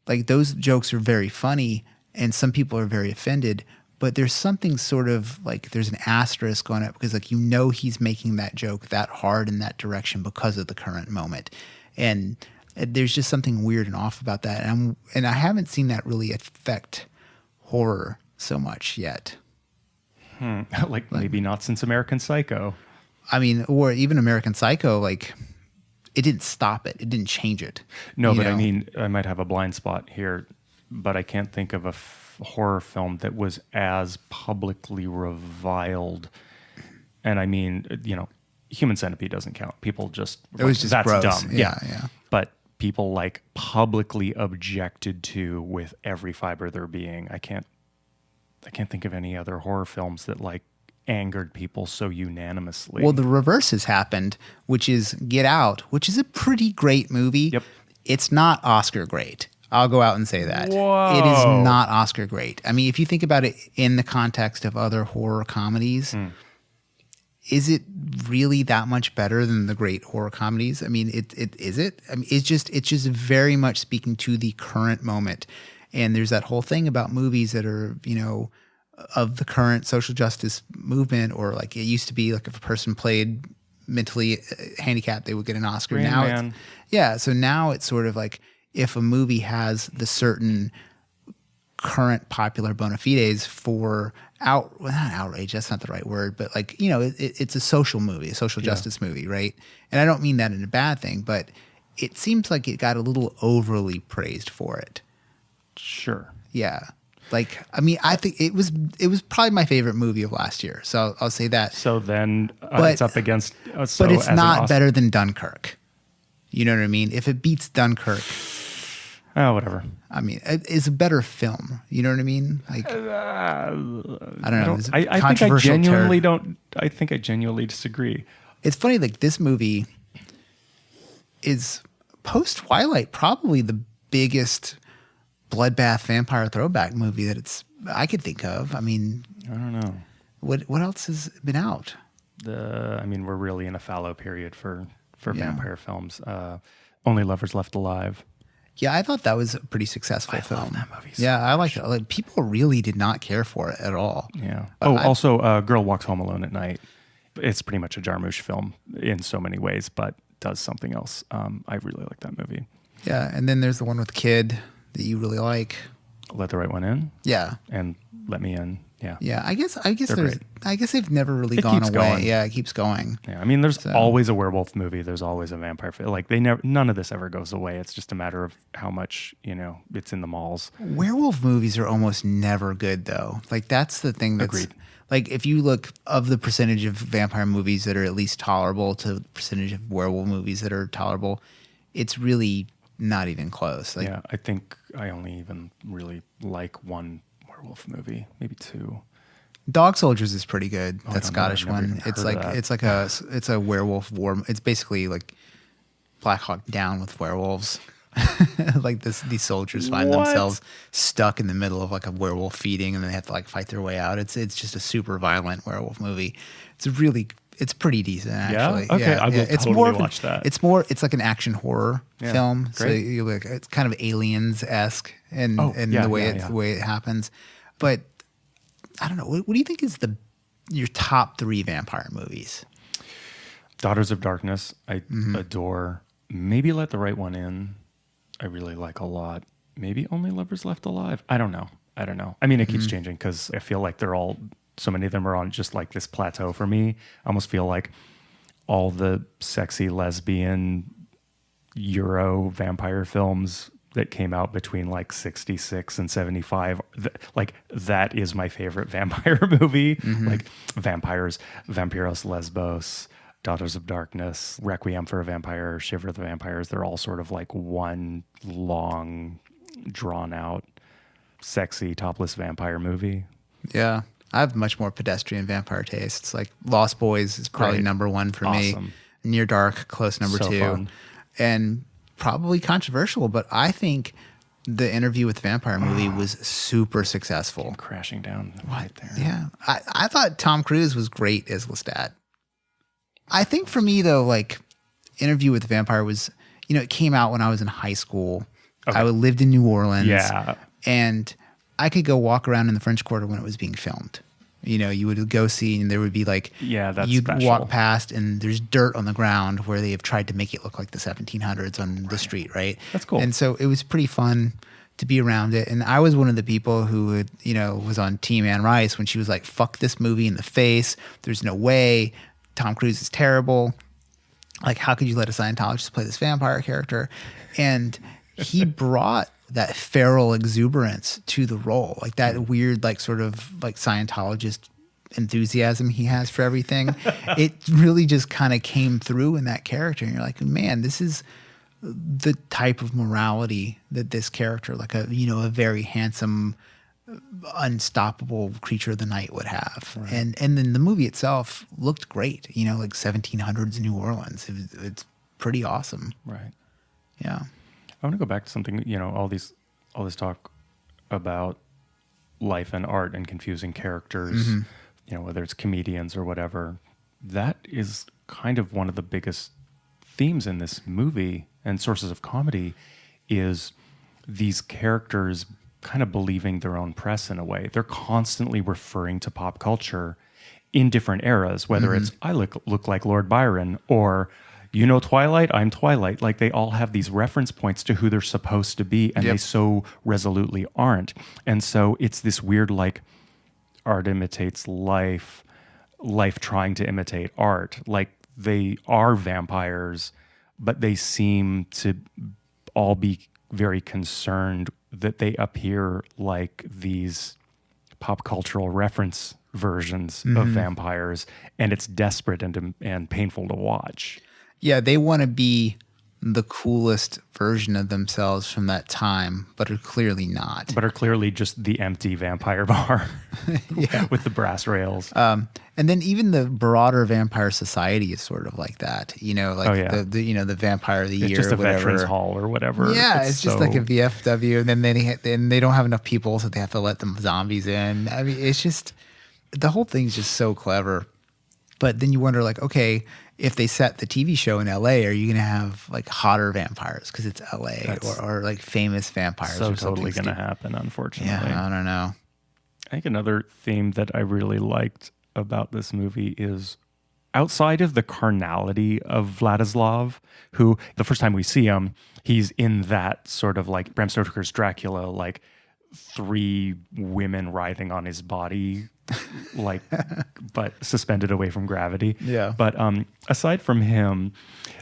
like, those jokes are very funny and some people are very offended, but there's something sort of like, there's an asterisk on it because, like, he's making that joke that hard in that direction because of the current moment. And there's just something weird and off about that. And I haven't seen that really affect horror so much yet. Like maybe not since American Psycho. I mean, or even American Psycho, like, it didn't stop it. It didn't change it. No, but I mean, I might have a blind spot here, but I can't think of a horror film that was as publicly reviled. And I mean, Human Centipede doesn't count. People just... It was just that's gross. dumb. Yeah. But people, like, publicly objected to with every fiber of their being. I can't think of any other horror films that, like, angered people so unanimously. Well, the reverse has happened, which is Get Out, which is a pretty great movie. Yep. It's not Oscar great. I'll go out and say that. Whoa. It is not Oscar great. I mean, if you think about it in the context of other horror comedies, is it really that much better than the great horror comedies? I mean, is it? I mean, it's just very much speaking to the current moment. And there's that whole thing about movies that are, of the current social justice movement, or like it used to be, like if a person played mentally handicapped, they would get an Oscar. Rain now Man. So now it's sort of like if a movie has the certain current popular bona fides for not outrage, that's not the right word, but like, it's a social movie, a social justice movie, right? And I don't mean that in a bad thing, but it seems like it got a little overly praised for it. Sure. Yeah. Like, I mean, I think it was probably my favorite movie of last year. So I'll say that. So then it's up against... but it's not better than Dunkirk. You know what I mean? If it beats Dunkirk... Oh, whatever. I mean, it's a better film. You know what I mean? Like, I don't know. I think I genuinely don't... I think I genuinely disagree. It's funny, like, this movie is, post-Twilight, probably the biggest bloodbath vampire throwback movie that I could think of. I mean, I don't know. What else has been out? I mean, we're really in a fallow period for vampire films. Only Lovers Left Alive. Yeah, I thought that was a pretty successful film. I love that movie. I liked it. Like, people really did not care for it at all. Yeah. Also, Girl Walks Home Alone at Night. It's pretty much a Jarmusch film in so many ways, but does something else. I really like that movie. Yeah, and then there's the one with the kid that you really like. Let the Right One In. Yeah. And Let Me In. Yeah. Yeah. I guess great. I guess they've never really gone away. Going. Yeah, it keeps going. Yeah. I mean, there's always a werewolf movie. There's always a vampire film. Like, none of this ever goes away. It's just a matter of how much, it's in the malls. Werewolf movies are almost never good, though. Like, that's the thing that's... Agreed. Like, if you look of the percentage of vampire movies that are at least tolerable to the percentage of werewolf movies that are tolerable, it's really not even close. Like, yeah, I think I only even really like one werewolf movie, maybe two. Dog Soldiers is pretty good. Oh, That Scottish one. It's a werewolf war. It's basically like Black Hawk Down with werewolves. Like these soldiers find themselves stuck in the middle of like a werewolf feeding, and they have to like fight their way out. It's just a super violent werewolf movie. It's pretty decent actually. Yeah? Okay, I will It's totally more of watch that. It's like an action horror film. Great. So it's kind of Aliens-esque in the way it happens. But I don't know. What do you think is your top 3 vampire movies? Daughters of Darkness, I adore. Maybe Let the Right One In, I really like a lot. Maybe Only Lovers Left Alive. I don't know. I mean, it keeps changing because I feel like so many of them are on just like this plateau for me. I almost feel like all the sexy lesbian Euro vampire films that came out between like 66 and 75, like that is my favorite vampire movie. Like Vampiros Lesbos, Daughters of Darkness, Requiem for a Vampire, Shiver the Vampires. They're all sort of like one long, drawn out, sexy, topless vampire movie. Yeah. I have much more pedestrian vampire tastes. Like Lost Boys is probably number 1 for me. Near Dark, close number 2. Fun. And probably controversial, but I think the Interview with the Vampire movie was super successful. Crashing down right there. Yeah. I thought Tom Cruise was great as Lestat. I think for me, though, like Interview with the Vampire was, it came out when I was in high school. Okay. I lived in New Orleans. Yeah. And I could go walk around in the French Quarter when it was being filmed. You would go see, and there would be like, you'd special. Walk past, and there's dirt on the ground where they have tried to make it look like the 1700s on the street, right? That's cool. And so it was pretty fun to be around it. And I was one of the people who was on Team Anne Rice when she was like, fuck this movie in the face. There's no way. Tom Cruise is terrible. Like, how could you let a Scientologist play this vampire character? And he brought that feral exuberance to the role, like that weird, like sort of like Scientologist enthusiasm he has for everything. It really just kind of came through in that character. And you're like, man, this is the type of morality that this character, like a very handsome, unstoppable creature of the night would have. Right. And then the movie itself looked great, like 1700s New Orleans. It's pretty awesome. Right. Yeah. I want to go back to something, all this talk about life and art and confusing characters, whether it's comedians or whatever. That is kind of one of the biggest themes in this movie and sources of comedy is these characters kind of believing their own press in a way. They're constantly referring to pop culture in different eras, whether it's I look like Lord Byron or Twilight, I'm Twilight. Like they all have these reference points to who they're supposed to be, and they so resolutely aren't. And so it's this weird, like, art imitates life, life trying to imitate art. Like they are vampires, but they seem to all be very concerned that they appear like these pop cultural reference versions of vampires, and it's desperate and painful to watch. Yeah, they want to be the coolest version of themselves from that time, but are clearly not. But are clearly just the empty vampire bar with the brass rails. And then even the broader vampire society is sort of like that. The vampire of the year, just a or whatever. Veterans Hall or whatever. Yeah, it's just like a VFW, and then they don't have enough people, so they have to let them zombies in. I mean, it's just the whole thing's just so clever. But then you wonder, like, okay, if they set the TV show in LA, are you going to have like hotter vampires because it's LA or like famous vampires? So or totally going to happen, unfortunately. Yeah, I don't know. I think another theme that I really liked about this movie is outside of the carnality of Vladislav, who the first time we see him, he's in that sort of like Bram Stoker's Dracula, like 3 women writhing on his body, like, but suspended away from gravity. Yeah. But aside from him,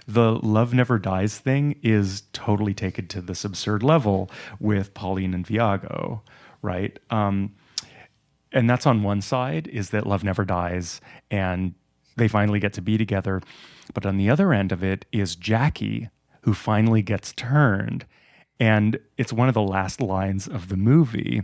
the love never dies thing is totally taken to this absurd level with Pauline and Viago, right? And that's on one side, is that love never dies and they finally get to be together. But on the other end of it is Jackie, who finally gets turned. And it's one of the last lines of the movie.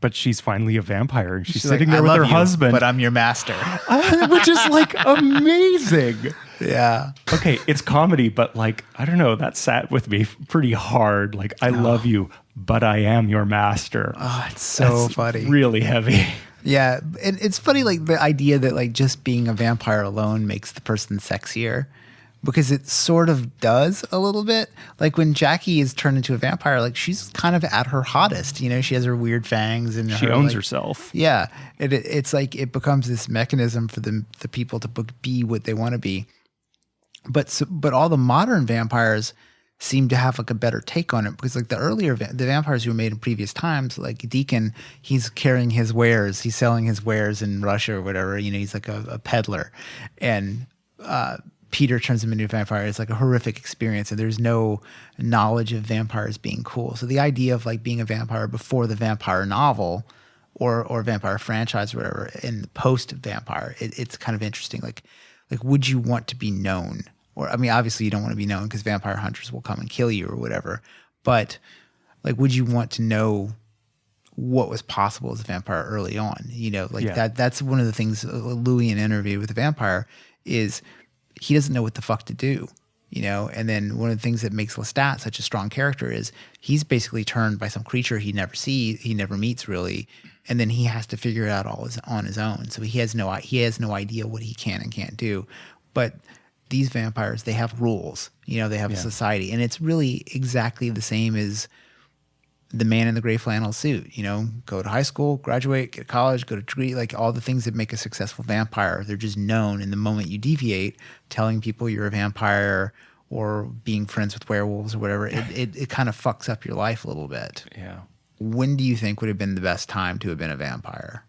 But she's finally a vampire. She's sitting there with her husband. But I'm your master. Which is like amazing. Yeah. Okay, it's comedy, but like, I don't know, that sat with me pretty hard. Like, I love you, but I am your master. Oh, it's so funny. Really heavy. Yeah. And it's funny, like the idea that like just being a vampire alone makes the person sexier. Because it sort of does a little bit. Like when Jackie is turned into a vampire, like she's kind of at her hottest. You know, she has her weird fangs and she owns herself. Yeah, it's like it becomes this mechanism for the people to be what they want to be. But all the modern vampires seem to have like a better take on it, because like the earlier the vampires who were made in previous times, like Deacon, he's carrying his wares, he's selling his wares in Russia or whatever. You know, he's like a peddler, and Peter turns him into a vampire. It's like a horrific experience, and there's no knowledge of vampires being cool. So the idea of like being a vampire before the vampire novel or vampire franchise or whatever, in post vampire, it's kind of interesting. Like would you want to be known? Or I mean, obviously you don't want to be known because vampire hunters will come and kill you or whatever. But like, would you want to know what was possible as a vampire early on? You know, like that's one of the things Louis in Interview with the Vampire is. He doesn't know what the fuck to do, you know? And then one of the things that makes Lestat such a strong character is he's basically turned by some creature he never meets really. And then he has to figure it out all on his own. So he has no idea what he can and can't do. But these vampires, they have rules, you know, they have a society, and it's really exactly the same as the man in the gray flannel suit, you know, go to high school, graduate, get to college, go to degree, like all the things that make a successful vampire. They're just known. And the moment you deviate, telling people you're a vampire or being friends with werewolves or whatever, it kind of fucks up your life a little bit. Yeah. When do you think would have been the best time to have been a vampire?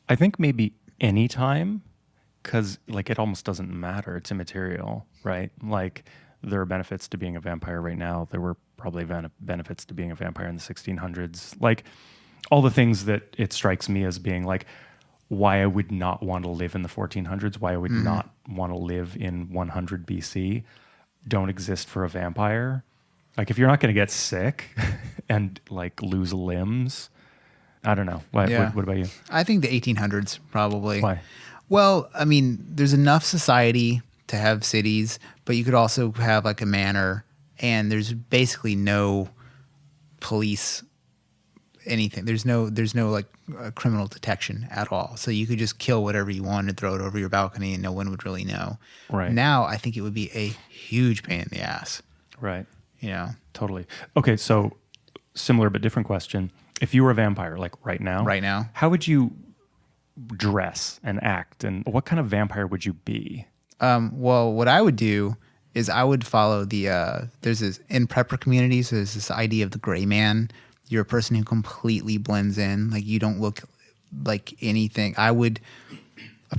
I think maybe any time, because like it almost doesn't matter. It's immaterial, right? Like there are benefits to being a vampire right now. There were probably benefits to being a vampire in the 1600s. Like all the things that it strikes me as being like why I would not want to live in the 1400s, why I would not want to live in 100 BC don't exist for a vampire. Like if you're not going to get sick and like lose limbs, I don't know. What about you? I think the 1800s probably. Why? Well, I mean, there's enough society to have cities, but you could also have like a manor, and there's basically no police anything. There's no like criminal detection at all. So you could just kill whatever you wanted, throw it over your balcony, and no one would really know. Right. Now, I think it would be a huge pain in the ass. Right. You know? Totally. Okay, so similar but different question. If you were a vampire, like right now, how would you dress and act, and what kind of vampire would you be? Well, what I would do is I would follow there's this, in prepper communities, there's this idea of the gray man. You're a person who completely blends in. Like you don't look like anything. I'd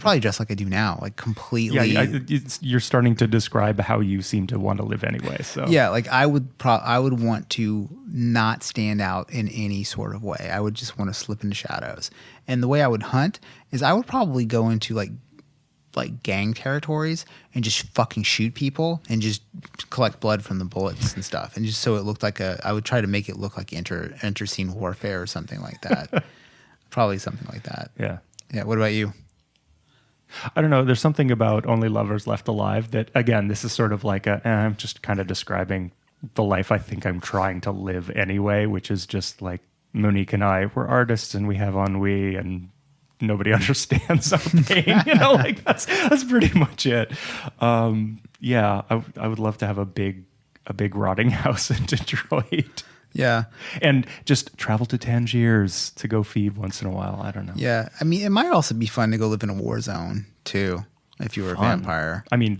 probably dress like I do now, like completely. Yeah, you're starting to describe how you seem to want to live anyway. So yeah, like I would want to not stand out in any sort of way. I would just want to slip into shadows. And the way I would hunt is I would probably go into like gang territories and just fucking shoot people and just collect blood from the bullets and stuff. And just so it looked like I would try to make it look like inter-scene warfare or something like that. Probably something like that. Yeah. Yeah. What about you? I don't know. There's something about Only Lovers Left Alive that, again, this is sort of like I'm just kind of describing the life I think I'm trying to live anyway, which is just like Monique and I, we're artists and we have ennui and nobody understands our pain, you know, like that's pretty much it. Yeah, I would love to have a big rotting house in Detroit. Yeah. And just travel to Tangiers to go feed once in a while. I don't know. Yeah. I mean, it might also be fun to go live in a war zone too, if you were a vampire. I mean,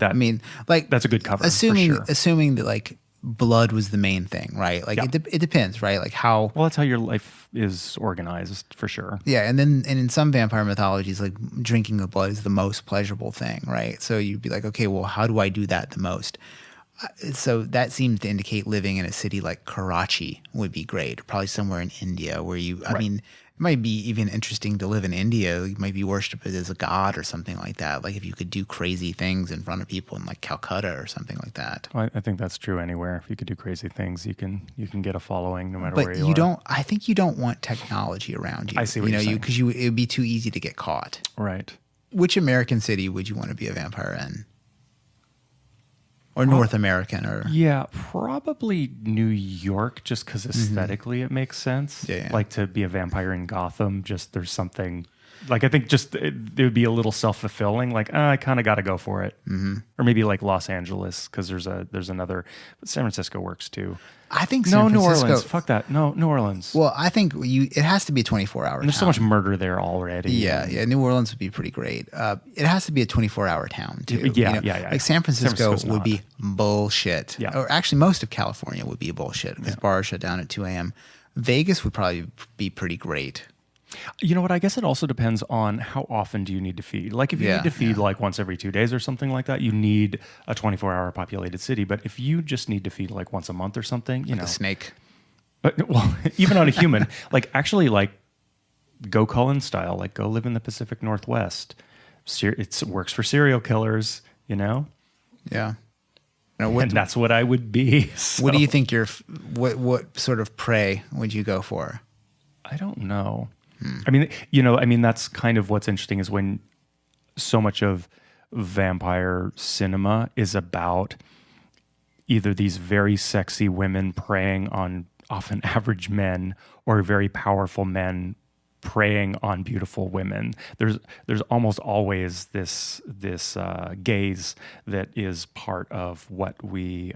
like that's a good cover. Assuming that like blood was the main thing, right? Like it depends, right? Like how. Well, that's how your life is organized for sure. Yeah. And in some vampire mythologies, like drinking the blood is the most pleasurable thing, right? So you'd be like, okay, well, how do I do that the most? So that seems to indicate living in a city like Karachi would be great, or probably somewhere in India where I mean, might be even interesting to live in India. You might be worshipped as a god or something like that. Like if you could do crazy things in front of people in like Calcutta or something like that. Well, I think that's true anywhere. If you could do crazy things, you can get a following no matter But where you are. don't. I think you don't want technology around you. I see what you're saying. Because it would be too easy to get caught. Right. Which American city would you want to be a vampire in? Or North American? Or Yeah, probably New York, just because aesthetically it makes sense. Yeah. Like to be a vampire in Gotham, just there's something, like I think just it would be a little self-fulfilling. Like, I kind of got to go for it. Mm-hmm. Or maybe like Los Angeles, because there's another, but San Francisco works too. I think San New Francisco, Orleans. Fuck that. No, New Orleans. Well, I think it has to be a 24-hour And there's so much murder there already. Yeah. New Orleans would be pretty great. It has to be a 24-hour town too. Yeah. Like San Francisco would not. be bullshit. Yeah. Or actually, most of California would be bullshit because bars shut down at 2 a.m. Vegas would probably be pretty great. You know what? I guess it also depends on how often do you need to feed. Like if you need to feed like once every 2 days or something like that, you need a 24-hour populated city. But if you just need to feed like once a month or something, A snake. But well, even on a human, like actually like go Cullen style, like go live in the Pacific Northwest. It works for serial killers, you know? Yeah. And that's what I would be. So. What do you think what sort of prey would you go for? I don't know. I mean, that's kind of what's interesting is when so much of vampire cinema is about either these very sexy women preying on often average men or very powerful men preying on beautiful women. There's almost always this gaze that is part of what we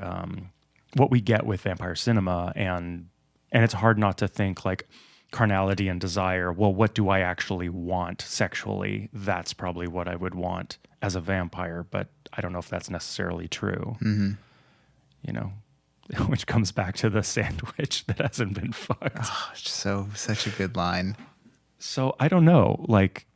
get with vampire cinema, and it's hard not to think like carnality and desire. Well, what do I actually want sexually? That's probably what I would want as a vampire, but I don't know if that's necessarily true. Mm-hmm. You know, which comes back to the sandwich that hasn't been fucked. Oh, such a good line. So I don't know, like,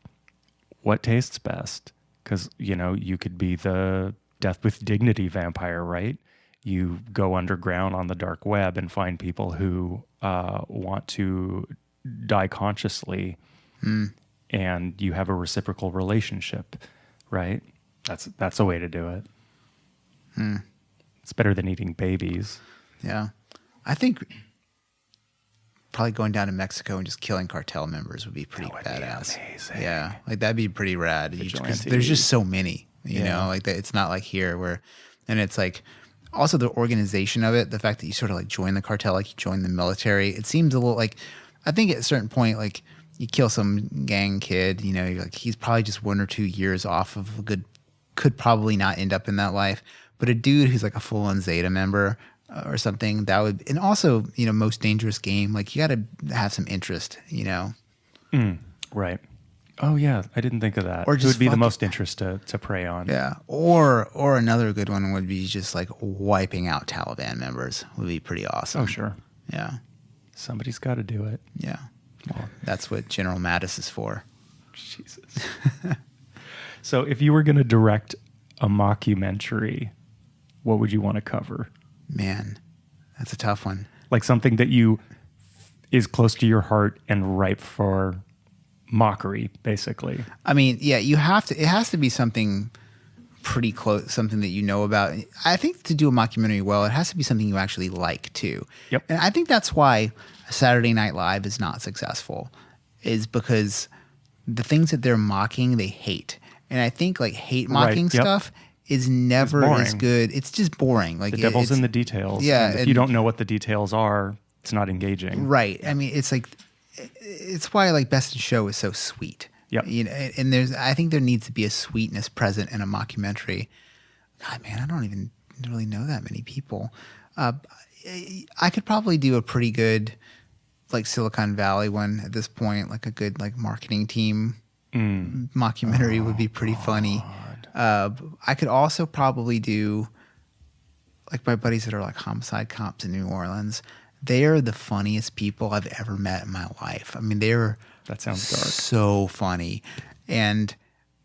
what tastes best? Because, you could be the death with dignity vampire, right? You go underground on the dark web and find people who want to die consciously, and you have a reciprocal relationship, right? That's a way to do it. It's better than eating babies. Yeah. I think probably going down to Mexico and just killing cartel members would be pretty badass. Be amazing. Yeah. Like that'd be pretty rad. Vigilante. There's just so many, you know, like that. It's not like here and it's like also the organization of it, the fact that you sort of like join the cartel, like you join the military, it seems a little like, I think at a certain point, like you kill some gang kid, you're like, he's probably just 1 or 2 years off of could probably not end up in that life. But a dude who's like a full-on Zeta member or something, that would, and also, most dangerous game, like you got to have some interest, Right. Oh yeah, I didn't think of that. Or It just would be the most interest to prey on. Yeah. Or another good one would be just like wiping out Taliban members would be pretty awesome. Oh sure. Yeah. Somebody's got to do it. Yeah. Well, that's what General Mattis is for. Jesus. So if you were going to direct a mockumentary, what would you want to cover? Man, that's a tough one. Like something that is close to your heart and ripe for mockery, basically. I mean, yeah, it has to be something pretty close, something that you know about. I think to do a mockumentary well, it has to be something you actually like too. Yep. And I think that's why Saturday Night Live is not successful, is because the things that they're mocking, they hate. And I think like hate mocking stuff is never as good. It's just boring. Like the devil's in the details. Yeah. And if you don't know what the details are, it's not engaging. Right. I mean, it's why like Best in Show is so sweet. Yep. And I think there needs to be a sweetness present in a mockumentary. God, man, I don't even really know that many people. I could probably do a pretty good like Silicon Valley one at this point, like a good like marketing team mockumentary would be pretty funny. I could also probably do like my buddies that are like homicide cops in New Orleans. They are the funniest people I've ever met in my life. I mean, That sounds dark. So funny. And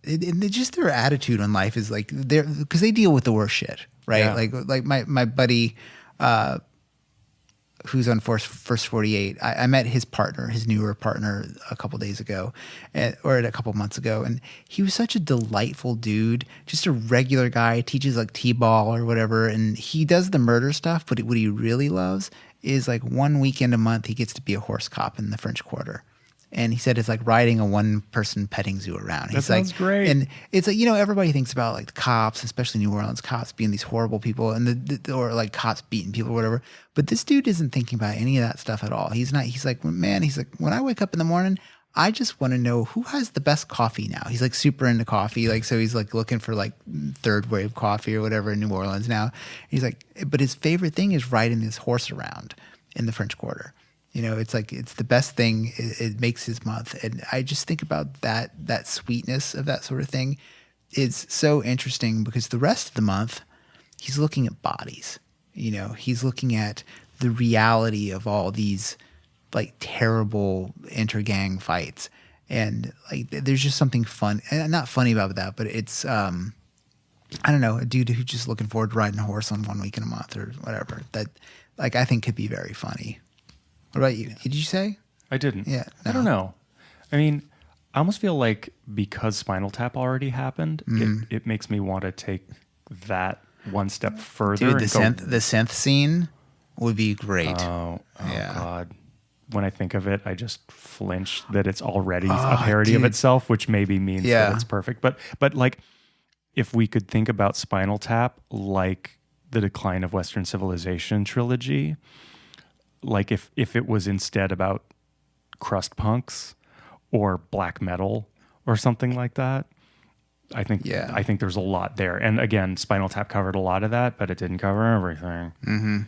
just their attitude on life is like, because they deal with the worst shit, right? Yeah. Like my buddy, who's on First 48. I met his partner, his newer partner, a couple days ago, or a couple months ago, and he was such a delightful dude, just a regular guy, teaches like T-ball or whatever, and he does the murder stuff, but what he really loves is like one weekend a month he gets to be a horse cop in the French Quarter. And he said it's like riding a one-person petting zoo around. That sounds great. And it's like, everybody thinks about like the cops, especially New Orleans cops, being these horrible people, and or like cops beating people or whatever. But this dude isn't thinking about any of that stuff at all. He's not. He's like, man. He's like, when I wake up in the morning, I just want to know who has the best coffee now. He's like super into coffee, like so he's like looking for like third wave coffee or whatever in New Orleans now. He's like, but his favorite thing is riding this horse around in the French Quarter. It's like it's the best thing. It makes his month, and I just think about that sweetness of that sort of thing is so interesting because the rest of the month he's looking at bodies. He's looking at the reality of all these like terrible intergang fights, and like there's just something fun, and not funny about that, but it's I don't know, a dude who's just looking forward to riding a horse on 1 week in a month or whatever. That like I think could be very funny. What about you? Did you say? I didn't. Yeah. No. I don't know. I mean, I almost feel like because Spinal Tap already happened, it makes me want to take that one step further. Dude, the synth scene would be great. Oh yeah. God. When I think of it, I just flinch that it's already a parody of itself, which maybe means that it's perfect. But like, if we could think about Spinal Tap like the Decline of Western Civilization trilogy, like if it was instead about crust punks or black metal or something like that, I think there's a lot there. And again, Spinal Tap covered a lot of that, but it didn't cover everything. Mm-hmm.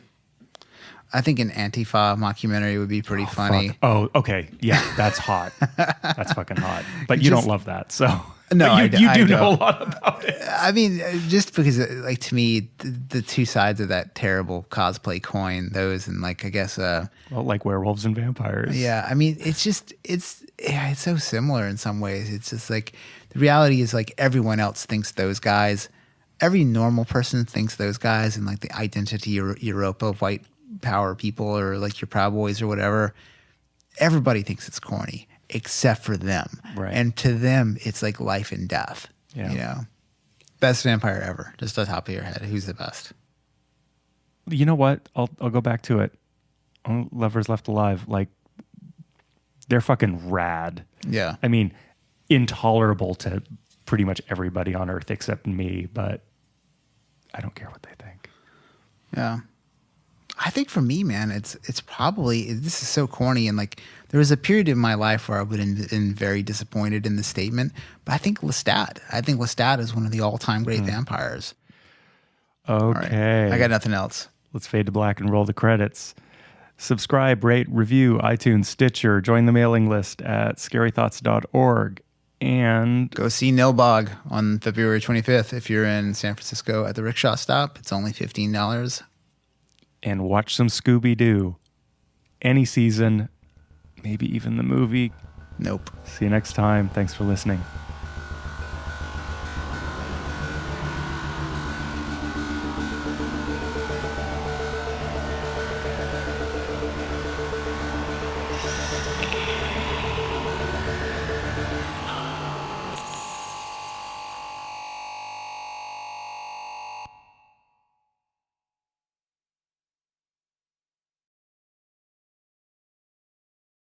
I think an Antifa mockumentary would be pretty funny. Fuck. Oh, okay. Yeah, that's hot. That's fucking hot. But you don't love that, so... No, you do know a lot about it. I mean, just because, like, to me, the two sides of that terrible cosplay coin, those and, like, I guess... well, like werewolves and vampires. Yeah, I mean, it's just, it's so similar in some ways. It's just, like, the reality is, like, everyone else thinks those guys, every normal person thinks those guys, and, like, the identity Europa of white power people or, like, your Proud Boys or whatever, everybody thinks it's corny. Except for them. Right. And to them, it's like life and death. Yeah. Best vampire ever. Just on top of your head. Who's the best? You know what? I'll go back to it. Lovers Left Alive. Like, they're fucking rad. Yeah. I mean, intolerable to pretty much everybody on Earth except me, but I don't care what they think. Yeah. I think for me, man, it's probably, this is so corny, and like there was a period in my life where I would have been very disappointed in the statement, but I think Lestat is one of the all-time great vampires. Okay. Right. I got nothing else. Let's fade to black and roll the credits. Subscribe, rate, review, iTunes, Stitcher, join the mailing list at scarythoughts.org, and go see Nilbog on February 25th. If you're in San Francisco at the rickshaw stop, it's only $15. And watch some Scooby-Doo. Any season, maybe even the movie. Nope. See you next time. Thanks for listening.